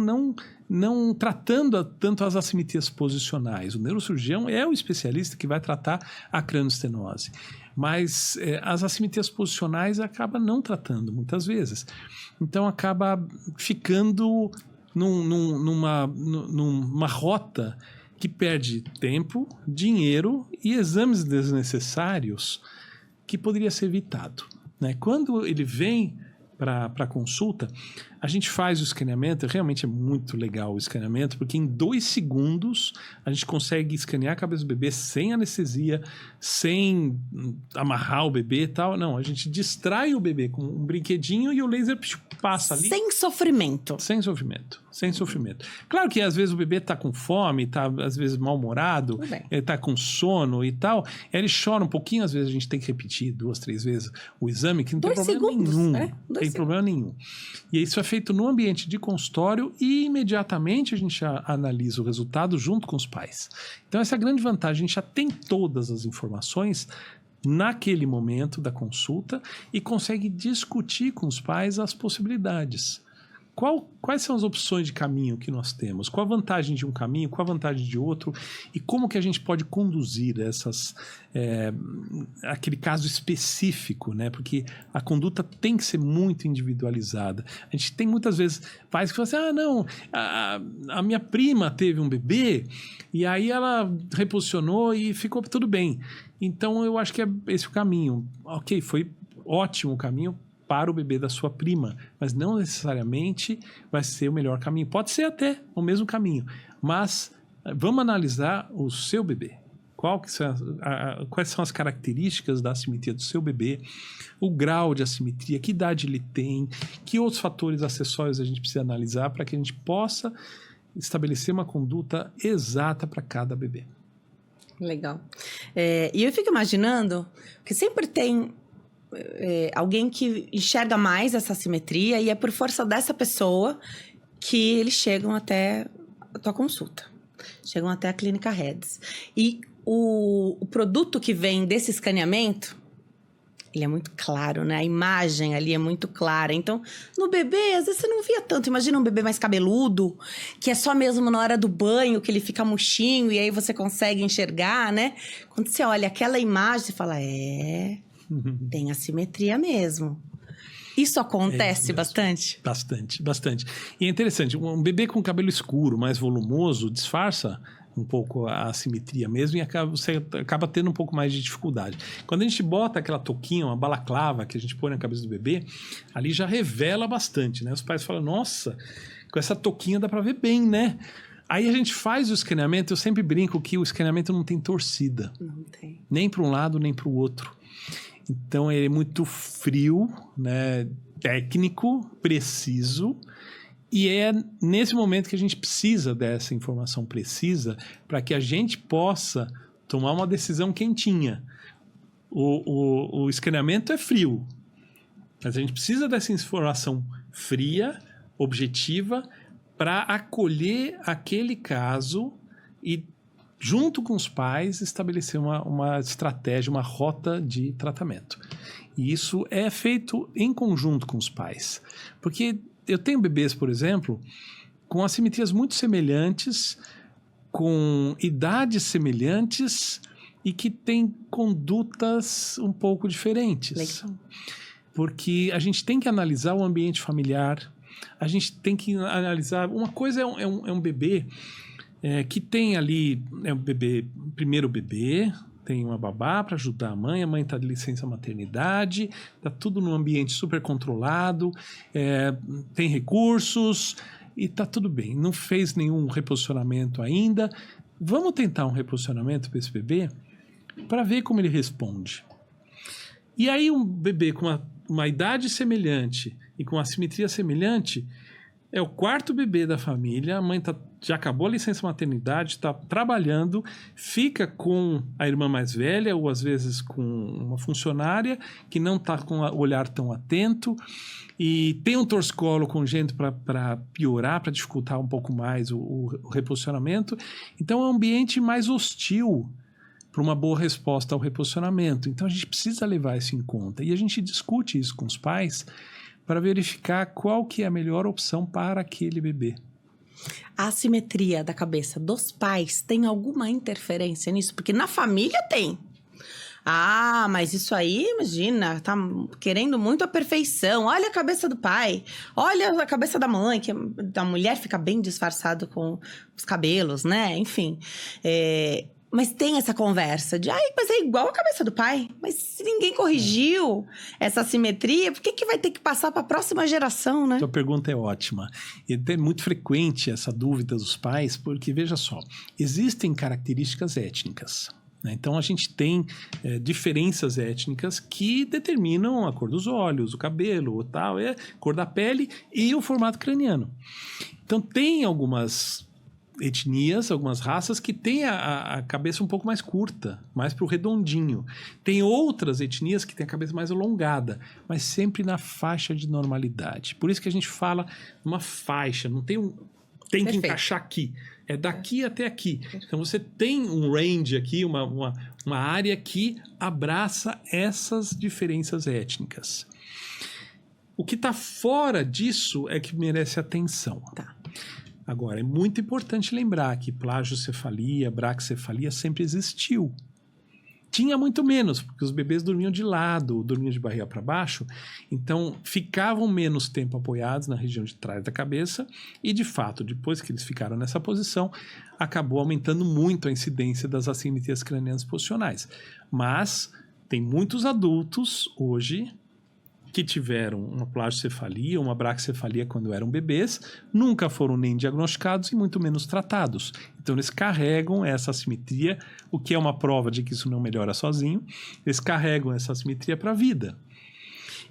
não tratando tanto as assimetrias posicionais. O neurocirurgião é o especialista que vai tratar a crânioestenose. Mas as assimetrias posicionais acaba não tratando muitas vezes. Então acaba ficando numa rota que perde tempo, dinheiro e exames desnecessários que poderia ser evitado, né? Quando ele vem para a consulta, a gente faz o escaneamento. Realmente é muito legal o escaneamento, porque em 2 segundos a gente consegue escanear a cabeça do bebê sem anestesia, sem amarrar o bebê e tal. Não, a gente distrai o bebê com um brinquedinho e o laser passa ali. Sem sofrimento. Sem sofrimento. Claro que às vezes o bebê tá com fome, tá às vezes mal-humorado, ele tá com sono e tal. Ele chora um pouquinho, às vezes a gente tem que repetir 2, 3 vezes o exame, que não tem problema nenhum. Não tem problema nenhum. E isso é feito no ambiente de consultório e imediatamente a gente analisa o resultado junto com os pais. Então essa é a grande vantagem, a gente já tem todas as informações naquele momento da consulta e consegue discutir com os pais as possibilidades. Quais são as opções de caminho que nós temos? Qual a vantagem de um caminho? Qual a vantagem de outro? E como que a gente pode conduzir aquele caso específico, né? Porque a conduta tem que ser muito individualizada. A gente tem muitas vezes pais que falam assim, a minha prima teve um bebê e aí ela reposicionou e ficou tudo bem. Então eu acho que é esse o caminho. Ok, foi ótimo o caminho para o bebê da sua prima, mas não necessariamente vai ser o melhor caminho. Pode ser até o mesmo caminho, mas vamos analisar o seu bebê. Quais são as características da assimetria do seu bebê, o grau de assimetria, que idade ele tem, que outros fatores acessórios a gente precisa analisar para que a gente possa estabelecer uma conduta exata para cada bebê. Legal. E eu fico imaginando que sempre tem alguém que enxerga mais essa assimetria e é por força dessa pessoa que eles chegam até a tua consulta. Chegam até a clínica Reds. E o produto que vem desse escaneamento, ele é muito claro, né? A imagem ali é muito clara. Então, no bebê, às vezes você não via tanto. Imagina um bebê mais cabeludo, que é só mesmo na hora do banho, que ele fica murchinho e aí você consegue enxergar, né? Quando você olha aquela imagem, você fala, tem assimetria mesmo. Isso acontece bastante? Bastante. E é interessante, um bebê com cabelo escuro, mais volumoso, disfarça um pouco a assimetria mesmo e você acaba tendo um pouco mais de dificuldade. Quando a gente bota aquela touquinha, uma balaclava que a gente põe na cabeça do bebê, ali já revela bastante, né? Os pais falam, nossa, com essa touquinha dá pra ver bem, né? Aí a gente faz o escaneamento, eu sempre brinco que o escaneamento não tem torcida. Não tem. Nem para um lado, nem para o outro. Então, ele é muito frio, né, técnico, preciso, e é nesse momento que a gente precisa dessa informação precisa para que a gente possa tomar uma decisão quentinha. O escaneamento é frio, mas a gente precisa dessa informação fria, objetiva, para acolher aquele caso e junto com os pais, estabelecer uma estratégia, uma rota de tratamento. E isso é feito em conjunto com os pais. Porque eu tenho bebês, por exemplo, com assimetrias muito semelhantes, com idades semelhantes e que têm condutas um pouco diferentes. Legal. Porque a gente tem que analisar o ambiente familiar, a gente tem que analisar... Uma coisa é um bebê... que tem ali, o primeiro bebê, tem uma babá para ajudar a mãe está de licença maternidade, está tudo num ambiente super controlado, tem recursos e está tudo bem. Não fez nenhum reposicionamento ainda. Vamos tentar um reposicionamento para esse bebê para ver como ele responde. E aí um bebê com uma idade semelhante e com assimetria semelhante É o quarto bebê da família, a mãe já acabou a licença maternidade, está trabalhando, fica com a irmã mais velha ou às vezes com uma funcionária que não está com o olhar tão atento e tem um torcicolo congênito para piorar, para dificultar um pouco mais o reposicionamento. Então é um ambiente mais hostil para uma boa resposta ao reposicionamento. Então a gente precisa levar isso em conta e a gente discute isso com os pais para verificar qual que é a melhor opção para aquele bebê. A assimetria da cabeça dos pais tem alguma interferência nisso? Porque na família tem. Ah, mas isso aí, imagina, tá querendo muito a perfeição. Olha a cabeça do pai, olha a cabeça da mãe, que a mulher fica bem disfarçada com os cabelos, né? Enfim, mas tem essa conversa de, mas é igual a cabeça do pai. Mas se ninguém corrigiu essa assimetria, por que vai ter que passar para a próxima geração, né? Sua pergunta é ótima. E é muito frequente essa dúvida dos pais, porque, veja só, existem características étnicas. Né? Então, a gente tem diferenças étnicas que determinam a cor dos olhos, o cabelo, a cor da pele e o formato craniano. Então, tem algumas etnias, algumas raças que têm a cabeça um pouco mais curta, mais para o redondinho. Tem outras etnias que têm a cabeça mais alongada, mas sempre na faixa de normalidade. Por isso que a gente fala uma faixa, não tem tem que encaixar aqui. É daqui até aqui. Então você tem um range aqui, uma área que abraça essas diferenças étnicas. O que está fora disso é que merece atenção. Tá. Agora, é muito importante lembrar que plagiocefalia, braquicefalia sempre existiu. Tinha muito menos, porque os bebês dormiam de lado, dormiam de barriga para baixo, então ficavam menos tempo apoiados na região de trás da cabeça e, de fato, depois que eles ficaram nessa posição, acabou aumentando muito a incidência das assimetrias cranianas posicionais. Mas tem muitos adultos hoje que tiveram uma plagiocefalia, uma braquicefalia quando eram bebês, nunca foram nem diagnosticados e muito menos tratados. Então eles carregam essa assimetria, o que é uma prova de que isso não melhora sozinho, eles carregam essa assimetria para a vida.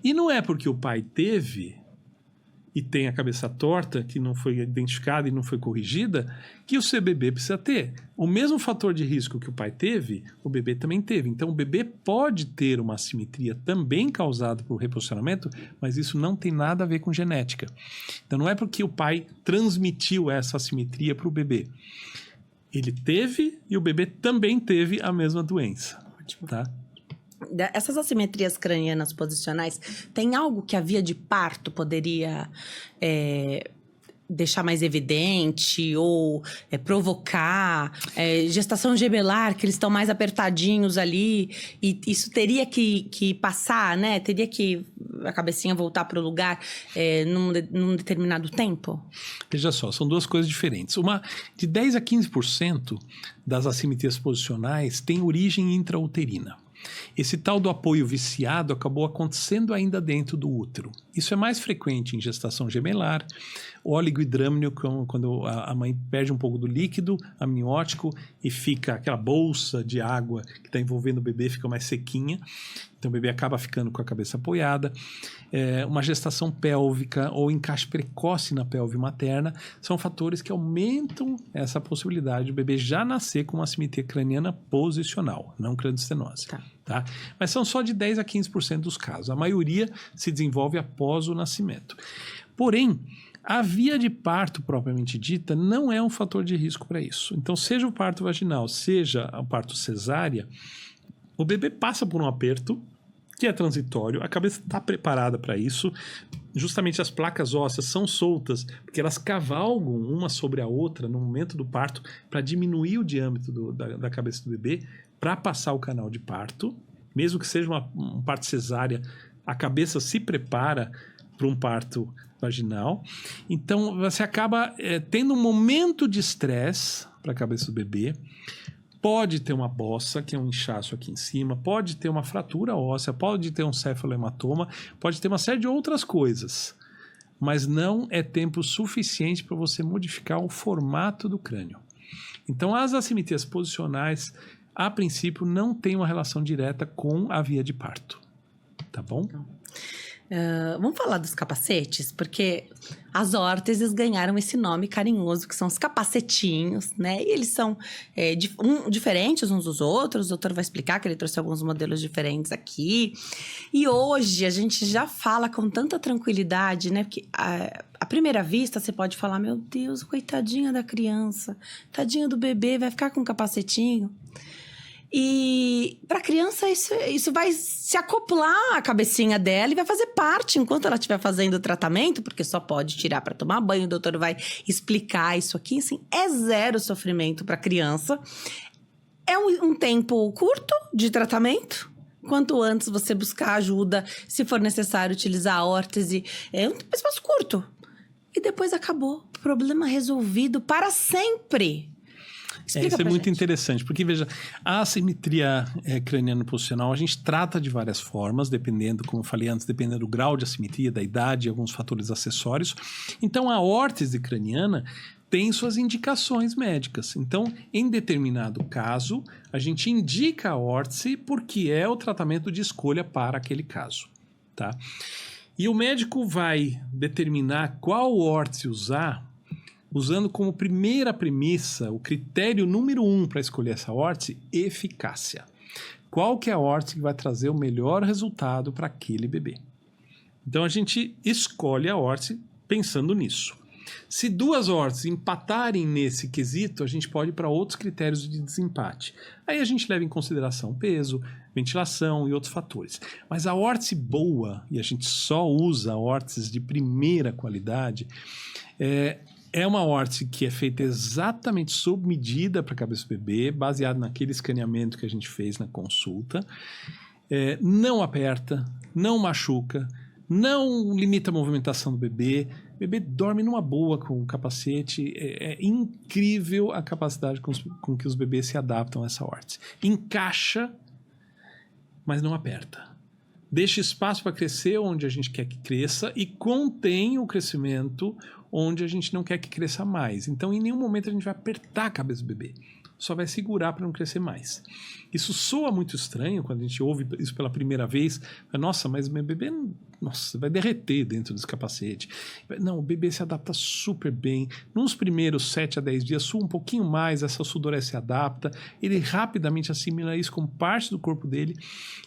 E não é porque o pai teve e tem a cabeça torta, que não foi identificada e não foi corrigida, que o seu bebê precisa ter. O mesmo fator de risco que o pai teve, o bebê também teve. Então, o bebê pode ter uma assimetria também causada por reposicionamento, mas isso não tem nada a ver com genética. Então, não é porque o pai transmitiu essa assimetria para o bebê. Ele teve e o bebê também teve a mesma doença. Ótimo. Tá? Essas assimetrias cranianas posicionais, tem algo que a via de parto poderia deixar mais evidente ou provocar? Gestação gemelar, que eles estão mais apertadinhos ali, e isso teria que passar, né? Teria que a cabecinha voltar para o lugar num determinado tempo? Veja só, são duas coisas diferentes. Uma, de 10 a 15% das assimetrias posicionais tem origem intrauterina. Esse tal do apoio viciado acabou acontecendo ainda dentro do útero. Isso é mais frequente em gestação gemelar, oligohidrâmnio, quando a mãe perde um pouco do líquido amniótico e fica aquela bolsa de água que está envolvendo o bebê, fica mais sequinha. Então o bebê acaba ficando com a cabeça apoiada. Uma gestação pélvica ou encaixe precoce na pelve materna são fatores que aumentam essa possibilidade de o bebê já nascer com uma assimetria craniana posicional, não cranioestenose. Tá? Mas são só de 10 a 15% dos casos. A maioria se desenvolve após o nascimento. Porém, a via de parto propriamente dita não é um fator de risco para isso. Então, seja o parto vaginal, seja o parto cesárea, o bebê passa por um aperto que é transitório, a cabeça está preparada para isso, justamente as placas ósseas são soltas, porque elas cavalgam uma sobre a outra no momento do parto para diminuir o diâmetro da cabeça do bebê, para passar o canal de parto, mesmo que seja um parto cesárea, a cabeça se prepara para um parto vaginal. Então, você acaba tendo um momento de estresse para a cabeça do bebê. Pode ter uma bossa, que é um inchaço aqui em cima, pode ter uma fratura óssea, pode ter um cefalohematoma, pode ter uma série de outras coisas. Mas não é tempo suficiente para você modificar o formato do crânio. Então, as assimetrias posicionais, a princípio, não têm uma relação direta com a via de parto. Tá bom? Vamos falar dos capacetes? Porque as órteses ganharam esse nome carinhoso, que são os capacetinhos, né? E eles são diferentes uns dos outros. O doutor vai explicar que ele trouxe alguns modelos diferentes aqui. E hoje a gente já fala com tanta tranquilidade, né? Porque à primeira vista você pode falar, meu Deus, coitadinha da criança, tadinho do bebê, vai ficar com um capacetinho. E para a criança isso vai se acoplar à cabecinha dela e vai fazer parte enquanto ela estiver fazendo o tratamento, porque só pode tirar para tomar banho. O doutor vai explicar isso aqui. Assim, é zero sofrimento para a criança. É um tempo curto de tratamento. Quanto antes você buscar ajuda, se for necessário utilizar a órtese, é um espaço curto. E depois acabou. Problema resolvido para sempre. Isso é muito interessante, porque veja, a assimetria craniano-posicional a gente trata de várias formas, dependendo, como eu falei antes, dependendo do grau de assimetria, da idade e alguns fatores acessórios. Então, a órtese craniana tem suas indicações médicas. Então, em determinado caso, a gente indica a órtese porque é o tratamento de escolha para aquele caso, tá? E o médico vai determinar qual órtese usar, usando como primeira premissa o critério número 1 para escolher essa órtese, eficácia. Qual que é a órtese que vai trazer o melhor resultado para aquele bebê? Então a gente escolhe a órtese pensando nisso. Se duas órteses empatarem nesse quesito, a gente pode ir para outros critérios de desempate. Aí a gente leva em consideração peso, ventilação e outros fatores. Mas a órtese boa, e a gente só usa órteses de primeira qualidade, é uma órtese que é feita exatamente sob medida para a cabeça do bebê, baseado naquele escaneamento que a gente fez na consulta. Não aperta, não machuca, não limita a movimentação do bebê. O bebê dorme numa boa com o capacete. É incrível a capacidade com que os bebês se adaptam a essa órtese. Encaixa, mas não aperta. Deixa espaço para crescer onde a gente quer que cresça e contém o crescimento onde a gente não quer que cresça mais. Então, em nenhum momento a gente vai apertar a cabeça do bebê. Só vai segurar para não crescer mais. Isso soa muito estranho quando a gente ouve isso pela primeira vez. Nossa, mas meu bebê vai derreter dentro desse capacete. Não, o bebê se adapta super bem. Nos primeiros 7 a 10 dias, sua um pouquinho mais, essa sudorese se adapta. Ele rapidamente assimila isso como parte do corpo dele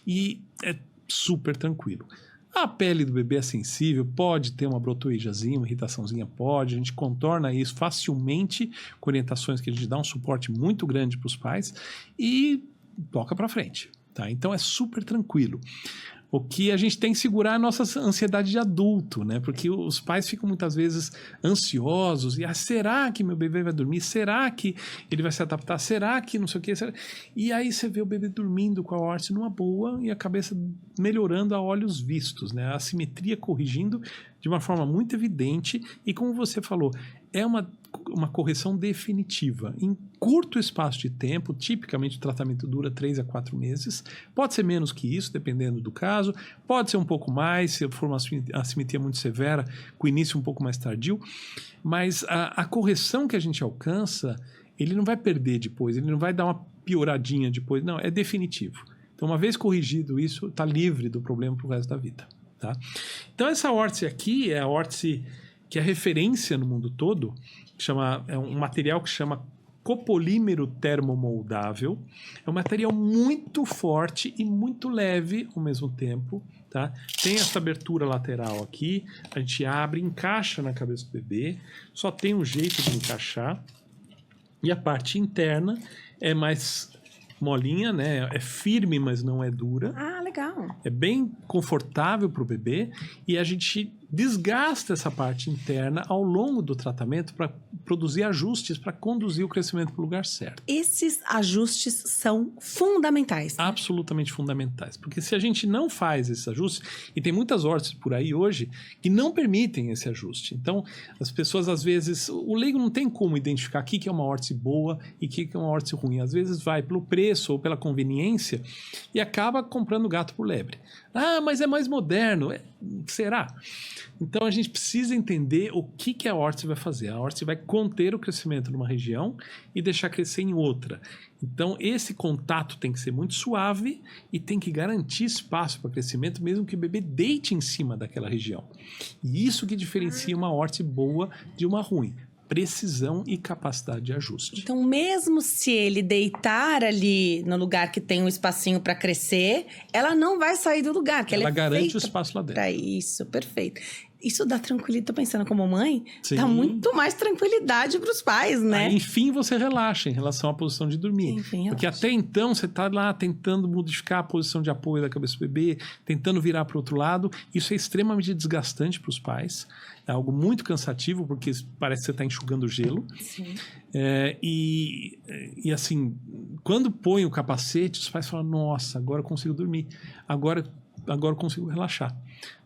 e é super tranquilo. A pele do bebê é sensível, pode ter uma brotoejazinha, uma irritaçãozinha, pode. A gente contorna isso facilmente com orientações que a gente dá um suporte muito grande para os pais e toca para frente, tá? Então é super tranquilo. O que a gente tem que segurar é a nossa ansiedade de adulto, né? Porque os pais ficam muitas vezes ansiosos. E será que meu bebê vai dormir? Será que ele vai se adaptar? Será que não sei o quê? E aí você vê o bebê dormindo com a órtese numa boa e a cabeça melhorando a olhos vistos, né? A assimetria corrigindo de uma forma muito evidente. E como você falou, é uma correção definitiva. Em curto espaço de tempo, tipicamente o tratamento dura 3 a 4 meses. Pode ser menos que isso, dependendo do caso. Pode ser um pouco mais, se for uma assimetria muito severa, com início um pouco mais tardio. Mas a correção que a gente alcança, ele não vai perder depois, ele não vai dar uma pioradinha depois. Não, é definitivo. Então, uma vez corrigido isso, está livre do problema para o resto da vida. Tá? Então, essa órtese aqui é a órtese que é referência no mundo todo, é um material que chama copolímero termomoldável. É um material muito forte e muito leve ao mesmo tempo. Tá? Tem essa abertura lateral aqui, a gente abre, encaixa na cabeça do bebê, só tem um jeito de encaixar. E a parte interna é mais molinha, né? É firme, mas não é dura. Ah, legal. É bem confortável para o bebê e a gente desgasta essa parte interna ao longo do tratamento para produzir ajustes para conduzir o crescimento para o lugar certo. Esses ajustes são fundamentais. Absolutamente fundamentais. Porque se a gente não faz esses ajustes, e tem muitas órteses por aí hoje que não permitem esse ajuste. Então, as pessoas às vezes, o leigo não tem como identificar o que é uma órtese boa e o que é uma órtese ruim. Às vezes vai pelo preço ou pela conveniência e acaba comprando gato por lebre. Ah, mas é mais moderno. Será? Então a gente precisa entender o que a órtese vai fazer. A órtese vai conter o crescimento numa região e deixar crescer em outra. Então esse contato tem que ser muito suave e tem que garantir espaço para crescimento, mesmo que o bebê deite em cima daquela região. E isso que diferencia uma órtese boa de uma ruim. Precisão e capacidade de ajuste. Então, mesmo se ele deitar ali no lugar que tem um espacinho para crescer, ela não vai sair do lugar, que ela é garante feita o espaço lá dentro. para isso, perfeito. Isso dá tranquilidade, tô pensando como mãe, Sim. dá muito mais tranquilidade para os pais, né? Aí, enfim, você relaxa em relação à posição de dormir. Enfim, porque relaxa. até então você está lá tentando modificar a posição de apoio da cabeça do bebê, tentando virar para o outro lado. Isso é extremamente desgastante para os pais. É algo muito cansativo, porque parece que você está enxugando gelo. Sim. E assim, quando põe o capacete, os pais falam, nossa, agora eu consigo dormir. Agora eu consigo relaxar.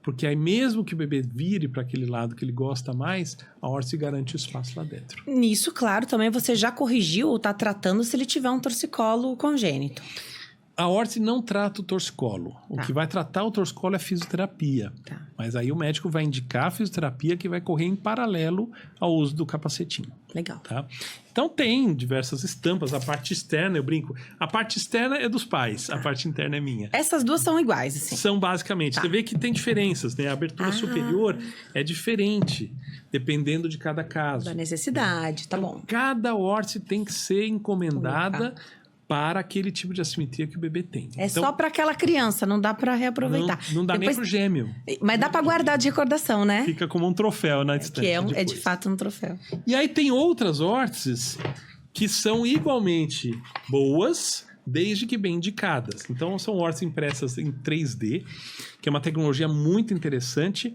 Porque aí mesmo que o bebê vire para aquele lado que ele gosta mais, a órtese garante o espaço lá dentro. Nisso, claro, também você já corrigiu ou está tratando se ele tiver um torcicolo congênito. A órtese não trata o torcicolo. O que vai tratar o torcicolo é a fisioterapia. Tá. Mas aí o médico vai indicar a fisioterapia que vai correr em paralelo ao uso do capacetinho. Legal. Tá? Então tem diversas estampas. A parte externa, eu brinco, a parte externa é dos pais, a parte interna é minha. Essas duas são iguais, assim. São basicamente. Tá. Você vê que tem diferenças, né? A abertura superior é diferente, dependendo de cada caso. Da necessidade, tá bom. Cada órtese tem que ser encomendada para aquele tipo de assimetria que o bebê tem. É então, só para aquela criança, não dá para reaproveitar. Não dá Depois, nem pro gêmeo. mas dá para guardar de recordação, né? Fica como um troféu na estante. Que é de depois. fato um troféu. E aí tem outras órteses que são igualmente boas, desde que bem indicadas. Então são órteses impressas em 3D, que é uma tecnologia muito interessante,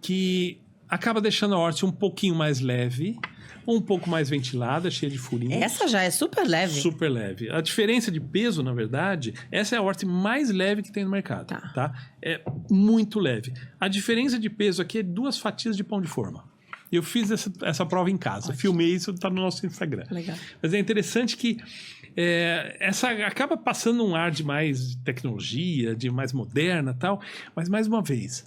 que acaba deixando a órtese um pouquinho mais leve, um pouco mais ventilada, cheia de furinhos. Essa já é super leve. Super leve. A diferença de peso, na verdade, essa é a órtese mais leve que tem no mercado. Tá? É muito leve. A diferença de peso aqui é 2 fatias de pão de forma. Eu fiz essa prova em casa. Ótimo. Filmei isso, tá no nosso Instagram. Legal. Mas é interessante que essa acaba passando um ar de mais tecnologia, de mais moderna e tal. Mas, mais uma vez,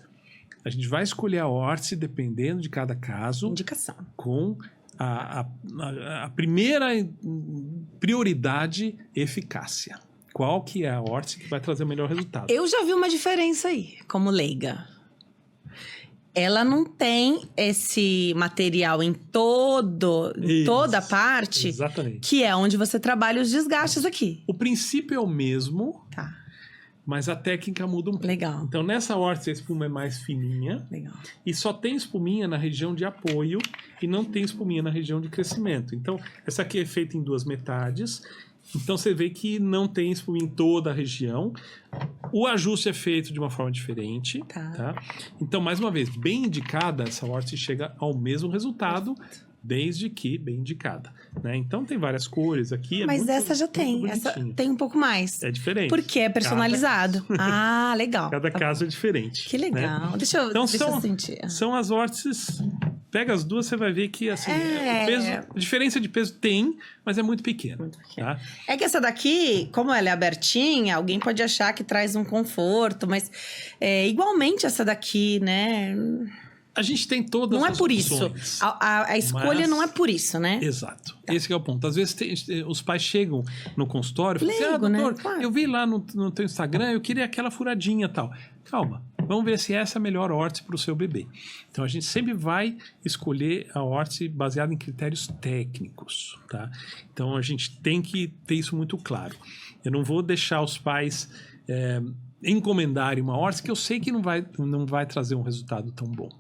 a gente vai escolher a órtese dependendo de cada caso. Indicação. Com a primeira prioridade, eficácia. Qual que é a órtese que vai trazer o melhor resultado? Eu já vi uma diferença aí, como leiga. Ela não tem esse material em toda a parte, exatamente. Que é onde você trabalha os desgastes aqui. O princípio é o mesmo, Tá, mas a técnica muda um pouco. legal. Então, nessa órtese, a espuma é mais fininha Legal. e só tem espuminha na região de apoio e não tem espuminha na região de crescimento. Então, essa aqui é feita em 2 metades. Então, você vê que não tem espuminha em toda a região. O ajuste é feito de uma forma diferente. Tá? Então, mais uma vez, bem indicada, essa órtese chega ao mesmo resultado, desde que bem indicada. Né? Então, tem várias cores aqui. Mas essa já tem. Essa tem um pouco mais. É diferente. Porque é personalizado. Legal. Cada caso é diferente. Que legal. Né? Deixa eu sentir. São as órteses. Pega as duas, você vai ver que assim, o peso, a diferença de peso tem, mas é muito pequena. Muito pequeno. Tá? É que essa daqui, como ela é abertinha, alguém pode achar que traz um conforto, mas igualmente essa daqui, né? A gente tem todas não as é por opções, isso. A escolha não é por isso, né? Exato. Esse que é o ponto. Às vezes os pais chegam no consultório e falam assim, doutor, né? Claro. eu vi lá no teu Instagram, eu queria aquela furadinha e tal. Calma, vamos ver se essa é a melhor órtese para o seu bebê. Então, a gente sempre vai escolher a órtese baseada em critérios técnicos, tá? Então, a gente tem que ter isso muito claro. Eu não vou deixar os pais encomendarem uma órtese que eu sei que não vai trazer um resultado tão bom.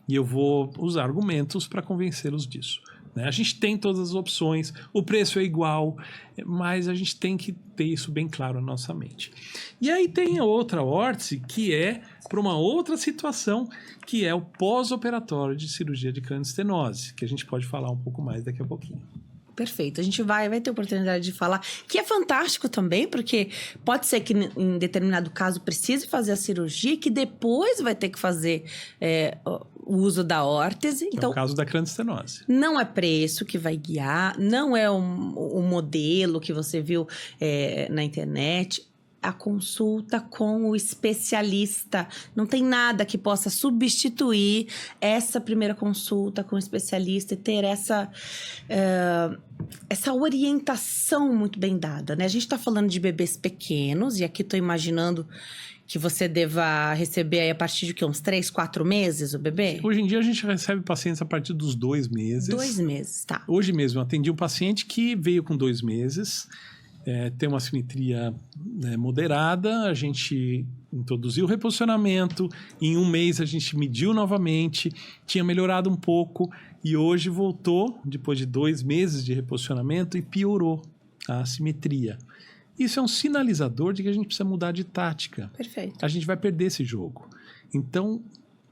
E eu vou usar argumentos para convencê-los disso. Né? A gente tem todas as opções, o preço é igual, mas a gente tem que ter isso bem claro na nossa mente. E aí tem a outra órtese que é para uma outra situação, que é o pós-operatório de cirurgia de crânioestenose, que a gente pode falar um pouco mais daqui a pouquinho. Perfeito. A gente vai ter oportunidade de falar, que é fantástico também, porque pode ser que em determinado caso precise fazer a cirurgia, que depois vai ter que fazer o uso da órtese. Então, é o caso da crânioestenose. Não é preço que vai guiar, não é o modelo que você viu na internet. a consulta com o especialista. Não tem nada que possa substituir essa primeira consulta com o especialista e ter essa orientação muito bem dada, né? A gente está falando de bebês pequenos, e aqui estou imaginando que você deva receber aí a partir de uns 3, 4 meses o bebê? Hoje em dia a gente recebe pacientes a partir dos 2 meses. 2 meses, tá. Hoje mesmo eu atendi um paciente que veio com 2 meses, tem uma simetria moderada, a gente introduziu o reposicionamento, em 1 mês a gente mediu novamente, tinha melhorado um pouco e hoje voltou, depois de 2 meses de reposicionamento, e piorou a assimetria. Isso é um sinalizador de que a gente precisa mudar de tática. Perfeito. A gente vai perder esse jogo. Então,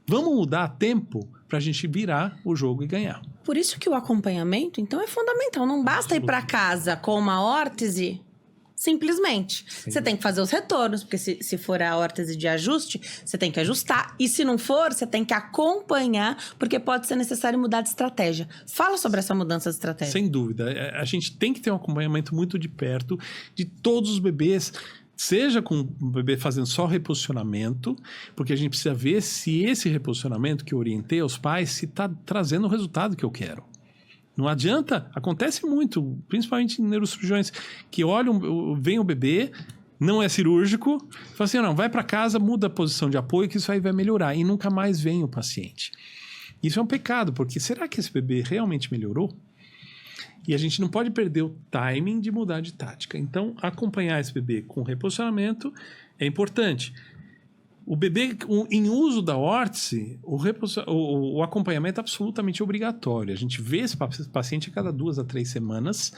vamos mudar a tempo para a gente virar o jogo e ganhar. Por isso que o acompanhamento, então, é fundamental. Não basta ir para casa com uma órtese, simplesmente. Sim. Você tem que fazer os retornos, porque se for a órtese de ajuste, você tem que ajustar. E se não for, você tem que acompanhar, porque pode ser necessário mudar de estratégia. Fala sobre essa mudança de estratégia. Sem dúvida. A gente tem que ter um acompanhamento muito de perto de todos os bebês, seja com o bebê fazendo só reposicionamento, porque a gente precisa ver se esse reposicionamento que eu orientei aos pais, se está trazendo o resultado que eu quero. Não adianta, acontece muito, principalmente em neurocirurgiões, que olham, vem o bebê, não é cirúrgico, fala assim, não, vai para casa, muda a posição de apoio que isso aí vai melhorar, e nunca mais vem o paciente. Isso é um pecado, porque será que esse bebê realmente melhorou? E a gente não pode perder o timing de mudar de tática. Então, acompanhar esse bebê com reposicionamento é importante. O bebê em uso da órtese, o acompanhamento é absolutamente obrigatório. A gente vê esse paciente a cada 2 a 3 semanas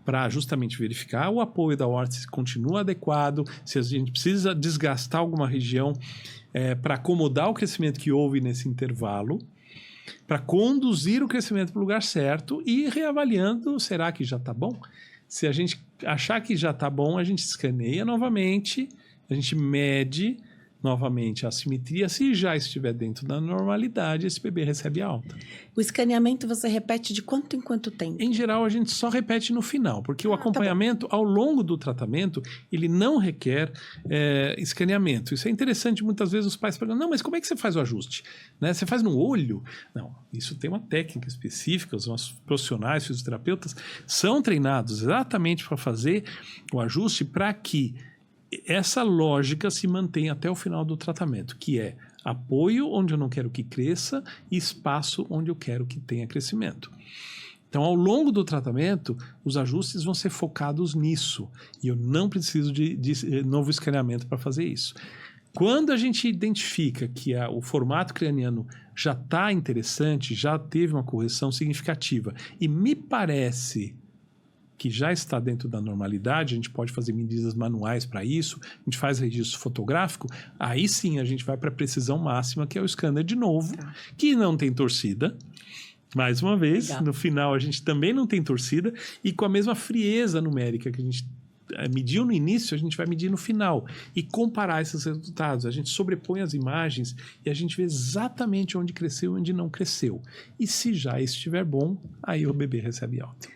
para justamente verificar o apoio da órtese continua adequado, se a gente precisa desgastar alguma região para acomodar o crescimento que houve nesse intervalo, para conduzir o crescimento para o lugar certo e reavaliando, será que já está bom? Se a gente achar que já está bom, a gente escaneia novamente, a gente mede novamente a assimetria. Se já estiver dentro da normalidade, esse bebê recebe alta. O escaneamento você repete de quanto em quanto tempo? Em geral, a gente só repete no final, porque o acompanhamento ao longo do tratamento, ele não requer escaneamento. Isso é interessante, muitas vezes os pais perguntam, não, mas como é que você faz o ajuste? Né? Você faz no olho? Não, isso tem uma técnica específica, os nossos profissionais, fisioterapeutas, são treinados exatamente para fazer o ajuste para que essa lógica se mantém até o final do tratamento, que é apoio onde eu não quero que cresça e espaço onde eu quero que tenha crescimento. Então, ao longo do tratamento, os ajustes vão ser focados nisso e eu não preciso de novo escaneamento para fazer isso. Quando a gente identifica que o formato craniano já está interessante, já teve uma correção significativa e me parece que já está dentro da normalidade, a gente pode fazer medidas manuais para isso, a gente faz registro fotográfico, aí sim a gente vai para a precisão máxima, que é o scanner de novo, que não tem torcida. Mais uma vez, no final a gente também não tem torcida, e com a mesma frieza numérica que a gente mediu no início, a gente vai medir no final e comparar esses resultados. A gente sobrepõe as imagens e a gente vê exatamente onde cresceu e onde não cresceu. E se já estiver bom, aí o bebê recebe alta.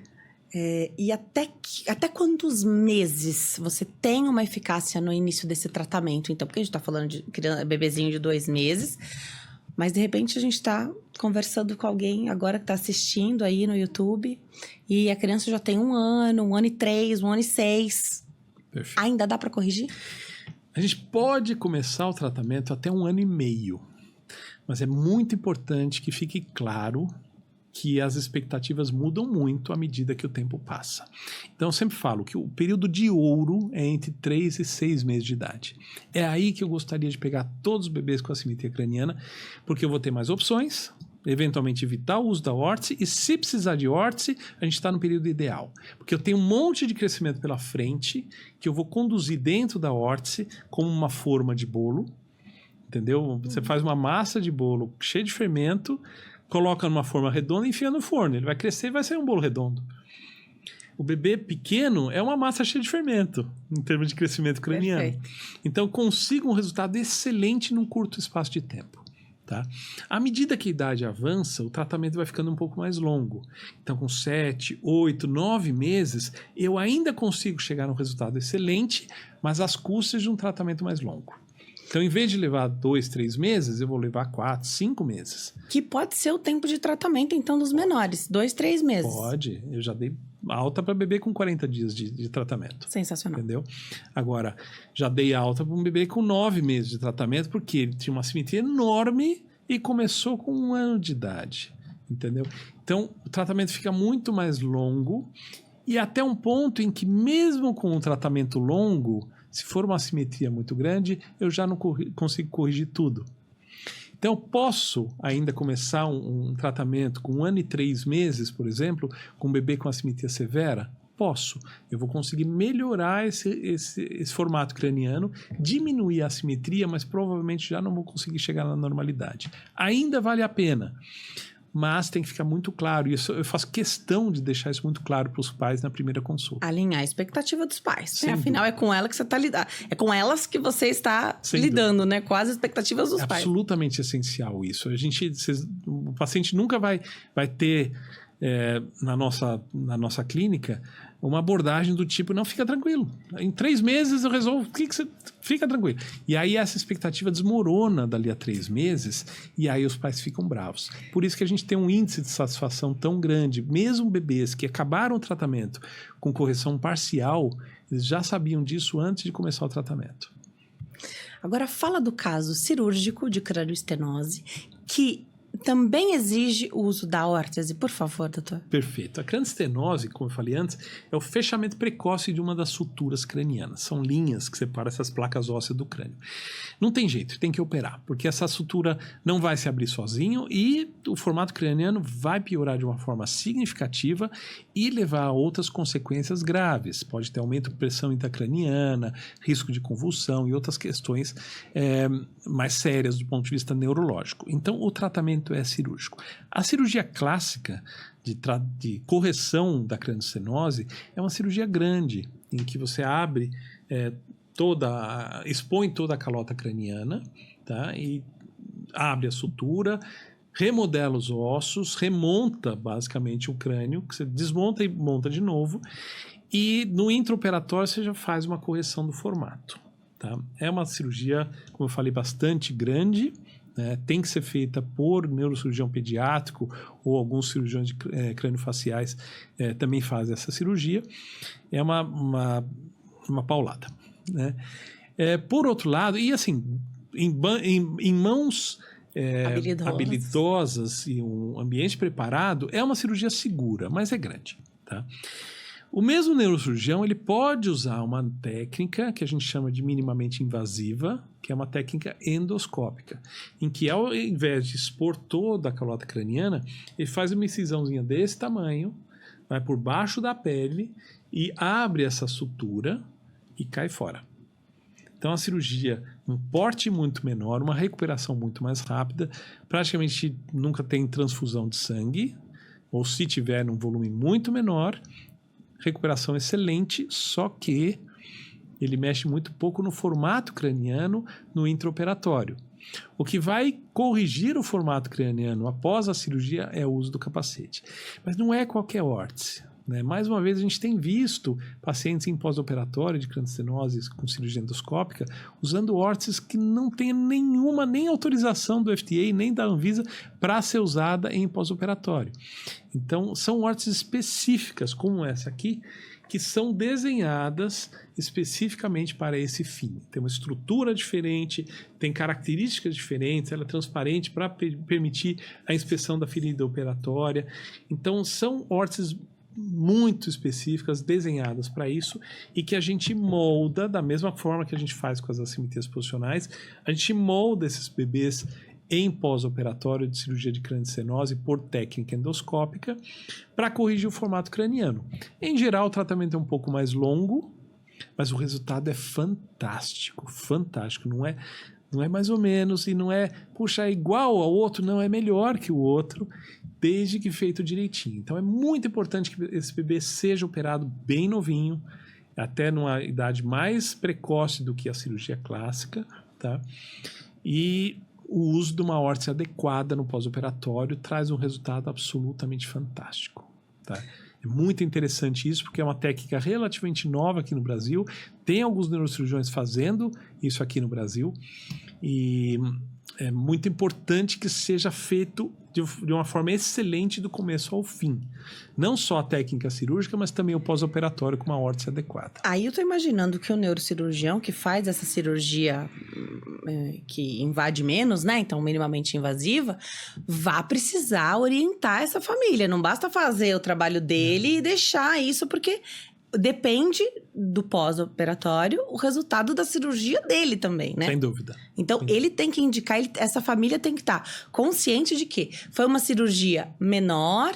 E até quantos meses você tem uma eficácia no início desse tratamento? Então, porque a gente está falando de bebezinho de 2 meses, mas de repente a gente está conversando com alguém agora que está assistindo aí no YouTube e a criança já tem 1 ano, 1 ano e 3, 1 ano e 6. Perfeito. Ainda dá para corrigir? A gente pode começar o tratamento até 1 ano e meio, mas é muito importante que fique claro que as expectativas mudam muito à medida que o tempo passa. Então, eu sempre falo que o período de ouro é entre 3 e 6 meses de idade. É aí que eu gostaria de pegar todos os bebês com assimetria craniana, porque eu vou ter mais opções, eventualmente evitar o uso da órtese, e se precisar de órtese, a gente está no período ideal. Porque eu tenho um monte de crescimento pela frente, que eu vou conduzir dentro da órtese como uma forma de bolo, entendeu? Você faz uma massa de bolo cheia de fermento, coloca numa forma redonda e enfia no forno. Ele vai crescer e vai sair um bolo redondo. O bebê pequeno é uma massa cheia de fermento, em termos de crescimento craniano. Perfeito. Então, consigo um resultado excelente num curto espaço de tempo. Tá? À medida que a idade avança, o tratamento vai ficando um pouco mais longo. Então, com 7, 8, 9 meses, eu ainda consigo chegar a um resultado excelente, mas às custas de um tratamento mais longo. Então, em vez de levar 2, 3 meses, eu vou levar 4, 5 meses. Que pode ser o tempo de tratamento, então, dos menores. 2, 3 meses. Pode. Eu já dei alta para bebê com 40 dias de tratamento. Sensacional. Entendeu? Agora, já dei alta para um bebê com 9 meses de tratamento, porque ele tinha uma assimetria enorme e começou com 1 ano de idade. Entendeu? Então, o tratamento fica muito mais longo e até um ponto em que, mesmo com um tratamento longo, se for uma assimetria muito grande, eu já não consigo corrigir tudo. Então, eu posso ainda começar um tratamento com 1 ano e 3 meses, por exemplo, com um bebê com assimetria severa? Posso. Eu vou conseguir melhorar esse formato craniano, diminuir a assimetria, mas provavelmente já não vou conseguir chegar na normalidade. Ainda vale a pena, mas tem que ficar muito claro. E eu faço questão de deixar isso muito claro para os pais na primeira consulta. Alinhar a expectativa dos pais. Né? Sem Afinal, dúvida. é com ela que você está lidando. É com elas que você está Sem lidando, né? Com as expectativas dos É pais. absolutamente essencial isso. O paciente nunca vai ter na nossa clínica uma abordagem do tipo, não, fica tranquilo. Em 3 meses eu resolvo. Fica tranquilo. E aí essa expectativa desmorona dali a 3 meses e aí os pais ficam bravos. Por isso que a gente tem um índice de satisfação tão grande. Mesmo bebês que acabaram o tratamento com correção parcial, eles já sabiam disso antes de começar o tratamento. Agora, fala do caso cirúrgico de crânioestenose, que também exige o uso da órtese, por favor, doutor. Perfeito. A crânioestenose, como eu falei antes, é o fechamento precoce de uma das suturas cranianas. São linhas que separam essas placas ósseas do crânio. Não tem jeito, tem que operar, porque essa sutura não vai se abrir sozinho e o formato craniano vai piorar de uma forma significativa e levar a outras consequências graves. Pode ter aumento de pressão intracraniana, risco de convulsão e outras questões mais sérias do ponto de vista neurológico. Então, o tratamento é cirúrgico. A cirurgia clássica de correção da crânioestenose é uma cirurgia grande, em que você abre expõe toda a calota craniana, tá? E abre a sutura, remodela os ossos, remonta basicamente o crânio, que você desmonta e monta de novo, e no intraoperatório você já faz uma correção do formato. Tá? É uma cirurgia, como eu falei, bastante grande, né? Tem que ser feita por neurocirurgião pediátrico ou alguns cirurgiões de crâniofaciais também fazem essa cirurgia. É uma paulada. Né? Por outro lado, e assim, em mãos habilidosas e um ambiente preparado, é uma cirurgia segura, mas é grande. Tá? O mesmo neurocirurgião ele pode usar uma técnica que a gente chama de minimamente invasiva, que é uma técnica endoscópica, em que ao invés de expor toda a calota craniana, ele faz uma incisãozinha desse tamanho, vai por baixo da pele e abre essa sutura e cai fora. Então a cirurgia, um porte muito menor, uma recuperação muito mais rápida, praticamente nunca tem transfusão de sangue, ou se tiver num volume muito menor, recuperação excelente, só que ele mexe muito pouco no formato craniano no intraoperatório. O que vai corrigir o formato craniano após a cirurgia é o uso do capacete. Mas não é qualquer órtese. Né? Mais uma vez, a gente tem visto pacientes em pós-operatório de crânioestenose com cirurgia endoscópica usando órteses que não tem nenhuma, nem autorização do FDA, nem da Anvisa para ser usada em pós-operatório. Então, são órteses específicas, como essa aqui, que são desenhadas especificamente para esse fim. Tem uma estrutura diferente, tem características diferentes, ela é transparente para permitir a inspeção da ferida operatória. Então, são órteses muito específicas, desenhadas para isso e que a gente molda da mesma forma que a gente faz com as assimetrias posicionais, a gente molda esses bebês em pós-operatório de cirurgia de crânioestenose por técnica endoscópica para corrigir o formato craniano. Em geral, o tratamento é um pouco mais longo, mas o resultado é fantástico, fantástico, não é mais ou menos e não é, puxa, é igual ao outro, não, é melhor que o outro, desde que feito direitinho. Então é muito importante que esse bebê seja operado bem novinho, até numa idade mais precoce do que a cirurgia clássica, tá? E o uso de uma órtese adequada no pós-operatório traz um resultado absolutamente fantástico, tá? É muito interessante isso, porque é uma técnica relativamente nova aqui no Brasil. Tem alguns neurocirurgiões fazendo isso aqui no Brasil. E é muito importante que seja feito de uma forma excelente do começo ao fim. Não só a técnica cirúrgica, mas também o pós-operatório com uma órtese adequada. Aí eu tô imaginando que o neurocirurgião que faz essa cirurgia que invade menos, né? Então, minimamente invasiva, vá precisar orientar essa família. Não basta fazer o trabalho dele e deixar isso, porque depende do pós-operatório o resultado da cirurgia dele também, né? Sem dúvida. Então, ele tem que indicar, essa família tem que estar consciente de que foi uma cirurgia menor,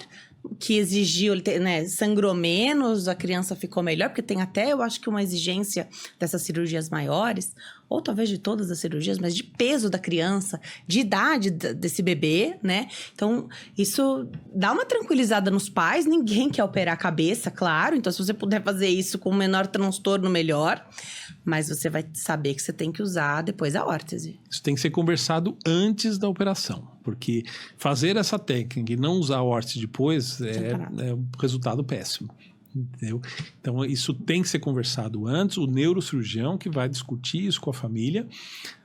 que exigiu, né, sangrou menos, a criança ficou melhor, porque tem até, eu acho que uma exigência dessas cirurgias maiores, ou talvez de todas as cirurgias, mas de peso da criança, de idade desse bebê, né? Então, isso dá uma tranquilizada nos pais, ninguém quer operar a cabeça, claro, então se você puder fazer isso com o menor transtorno, melhor, mas você vai saber que você tem que usar depois a órtese. Isso tem que ser conversado antes da operação, porque fazer essa técnica e não usar a órtese depois é um resultado péssimo. Entendeu? Então, isso tem que ser conversado antes. O neurocirurgião que vai discutir isso com a família,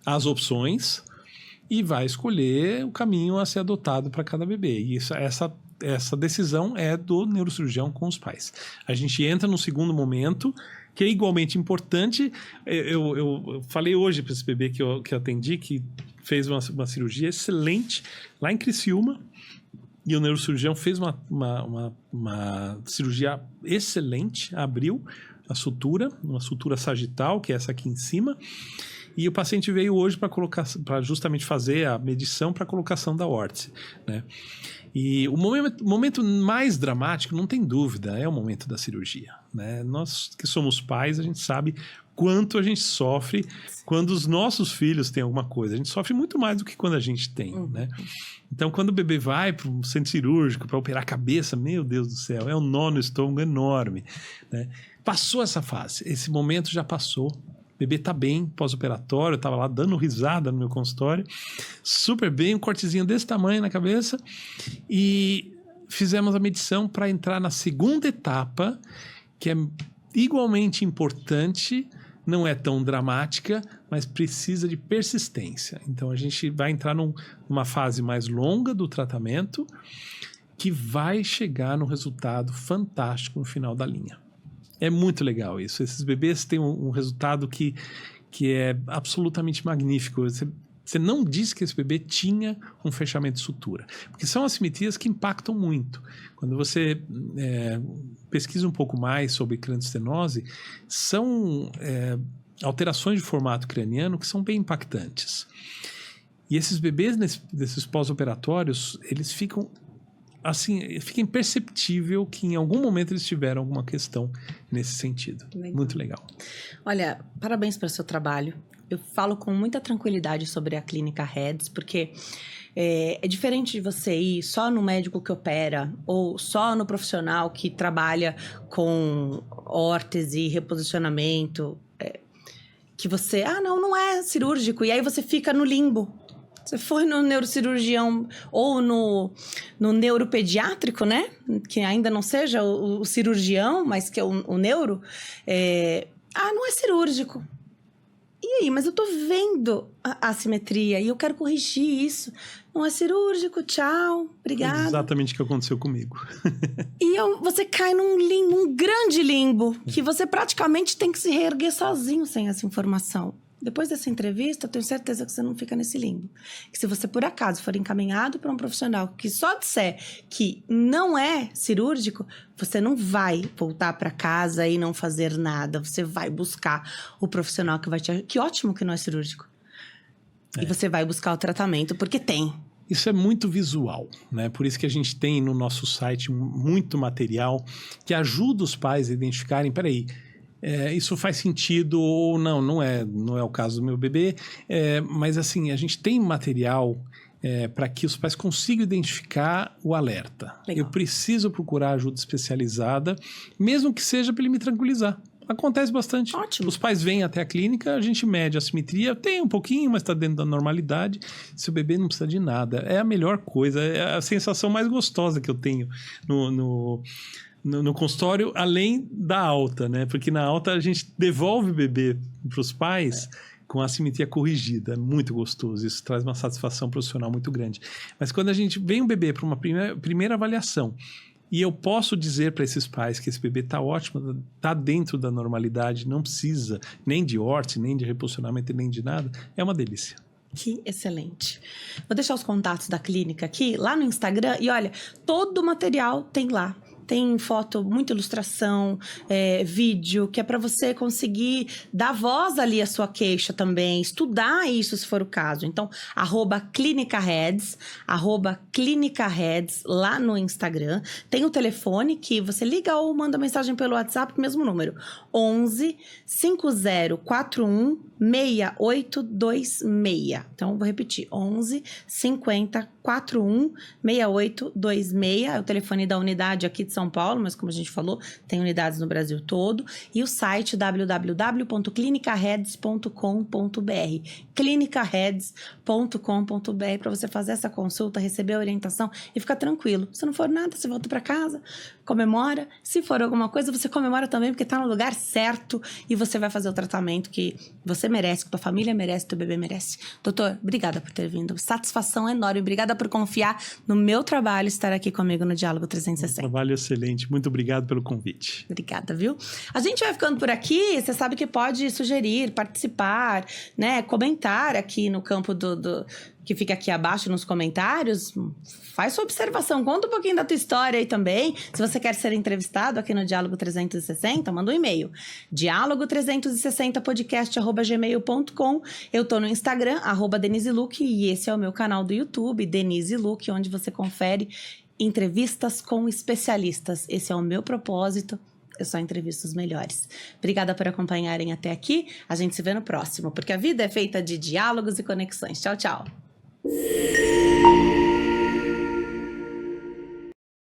as opções, e vai escolher o caminho a ser adotado para cada bebê. E essa decisão é do neurocirurgião com os pais. A gente entra no segundo momento, que é igualmente importante. Eu falei hoje para esse bebê que eu atendi, que fez uma cirurgia excelente lá em Criciúma, e o neurocirurgião fez uma cirurgia excelente, abriu a sutura, uma sutura sagital, que é essa aqui em cima, e o paciente veio hoje para justamente fazer a medição para a colocação da órtese, né? E o momento mais dramático, não tem dúvida, é o momento da cirurgia, né? Nós que somos pais, a gente sabe quanto a gente sofre quando os nossos filhos têm alguma coisa. A gente sofre muito mais do que quando a gente tem, né? Então, quando o bebê vai para um centro cirúrgico para operar a cabeça, meu Deus do céu, é um nó no estômago enorme, né? Passou essa fase, esse momento já passou. O bebê tá bem, pós-operatório, eu tava lá dando risada no meu consultório, super bem, um cortezinho desse tamanho na cabeça, e fizemos a medição para entrar na segunda etapa, que é igualmente importante, não é tão dramática, mas precisa de persistência. Então, a gente vai entrar numa fase mais longa do tratamento, que vai chegar no resultado fantástico no final da linha. É muito legal isso. Esses bebês têm um resultado que é absolutamente magnífico. Você não diz que esse bebê tinha um fechamento de sutura. Porque são assimetrias que impactam muito. Quando você pesquisa um pouco mais sobre crânioestenose, são alterações de formato craniano que são bem impactantes. E esses bebês, nesses pós-operatórios, eles ficam... assim, fica imperceptível que em algum momento eles tiveram alguma questão nesse sentido. Legal. Muito legal. Olha, parabéns pelo seu trabalho. Eu falo com muita tranquilidade sobre a clínica Reds, porque é diferente de você ir só no médico que opera ou só no profissional que trabalha com órtese, reposicionamento, que você, não é cirúrgico, e aí você fica no limbo. Você foi no neurocirurgião ou no neuropediátrico, né? Que ainda não seja o cirurgião, mas que é o neuro. Não é cirúrgico. E aí? Mas eu tô vendo a assimetria e eu quero corrigir isso. Não é cirúrgico, tchau, obrigada. É exatamente o que aconteceu comigo. E você cai num limbo, um grande limbo, que você praticamente tem que se reerguer sozinho sem essa informação. Depois dessa entrevista, eu tenho certeza que você não fica nesse limbo. Que se você, por acaso, for encaminhado para um profissional que só disser que não é cirúrgico, você não vai voltar para casa e não fazer nada. Você vai buscar o profissional que vai te... Que ótimo que não é cirúrgico. E você vai buscar o tratamento, porque tem. Isso é muito visual, né? Por isso que a gente tem no nosso site muito material que ajuda os pais a identificarem, peraí, isso faz sentido ou não é o caso do meu bebê, mas assim, a gente tem material para que os pais consigam identificar o alerta. Legal. Eu preciso procurar ajuda especializada, mesmo que seja para ele me tranquilizar. Acontece bastante. Ótimo. Os pais vêm até a clínica, a gente mede a assimetria, tem um pouquinho, mas está dentro da normalidade. Se o bebê não precisa de nada, é a melhor coisa, é a sensação mais gostosa que eu tenho no consultório, além da alta, né? Porque na alta a gente devolve o bebê para os pais com a assimetria corrigida. É muito gostoso, isso traz uma satisfação profissional muito grande. Mas quando a gente vem um bebê para uma primeira avaliação, e eu posso dizer para esses pais que esse bebê está ótimo, está dentro da normalidade, não precisa nem de órtese, nem de reposicionamento, nem de nada, é uma delícia. Que excelente. Vou deixar os contatos da clínica aqui, lá no Instagram. E olha, todo o material tem lá. Tem foto, muita ilustração, vídeo, que é para você conseguir dar voz ali à sua queixa também, estudar isso se for o caso. Então, @clinicaheads, @clinicaheads lá no Instagram. Tem o telefone que você liga ou manda mensagem pelo WhatsApp, mesmo número, 11 5041 6826. Então, vou repetir, 11 50 41 6826. É o telefone da unidade aqui de São Paulo, mas como a gente falou, tem unidades no Brasil todo. E o site www.clinicaheads.com.br, clinicaheads.com.br, para você fazer essa consulta, receber a orientação e ficar tranquilo. Se não for nada, você volta para casa, comemora. Se for alguma coisa, você comemora também, porque está no lugar certo e você vai fazer o tratamento que você merece, que tua família merece, teu bebê merece. Doutor, obrigada por ter vindo. Satisfação enorme. Obrigada por confiar no meu trabalho, estar aqui comigo no Diálogo 360. Trabalho excelente. Muito obrigado pelo convite. Obrigada, viu? A gente vai ficando por aqui. Você sabe que pode sugerir, participar, né? Comentar aqui no campo que fica aqui abaixo nos comentários. Faz sua observação, conta um pouquinho da tua história aí também. Se você quer ser entrevistado aqui no Diálogo 360, manda um e-mail. diálogo360podcast@gmail.com. Eu tô no Instagram, @DeniseLuque, e esse é o meu canal do YouTube, Denise Luque, onde você confere entrevistas com especialistas. Esse é o meu propósito. Eu só entrevisto os melhores. Obrigada por acompanharem até aqui. A gente se vê no próximo, porque a vida é feita de diálogos e conexões. Tchau, tchau.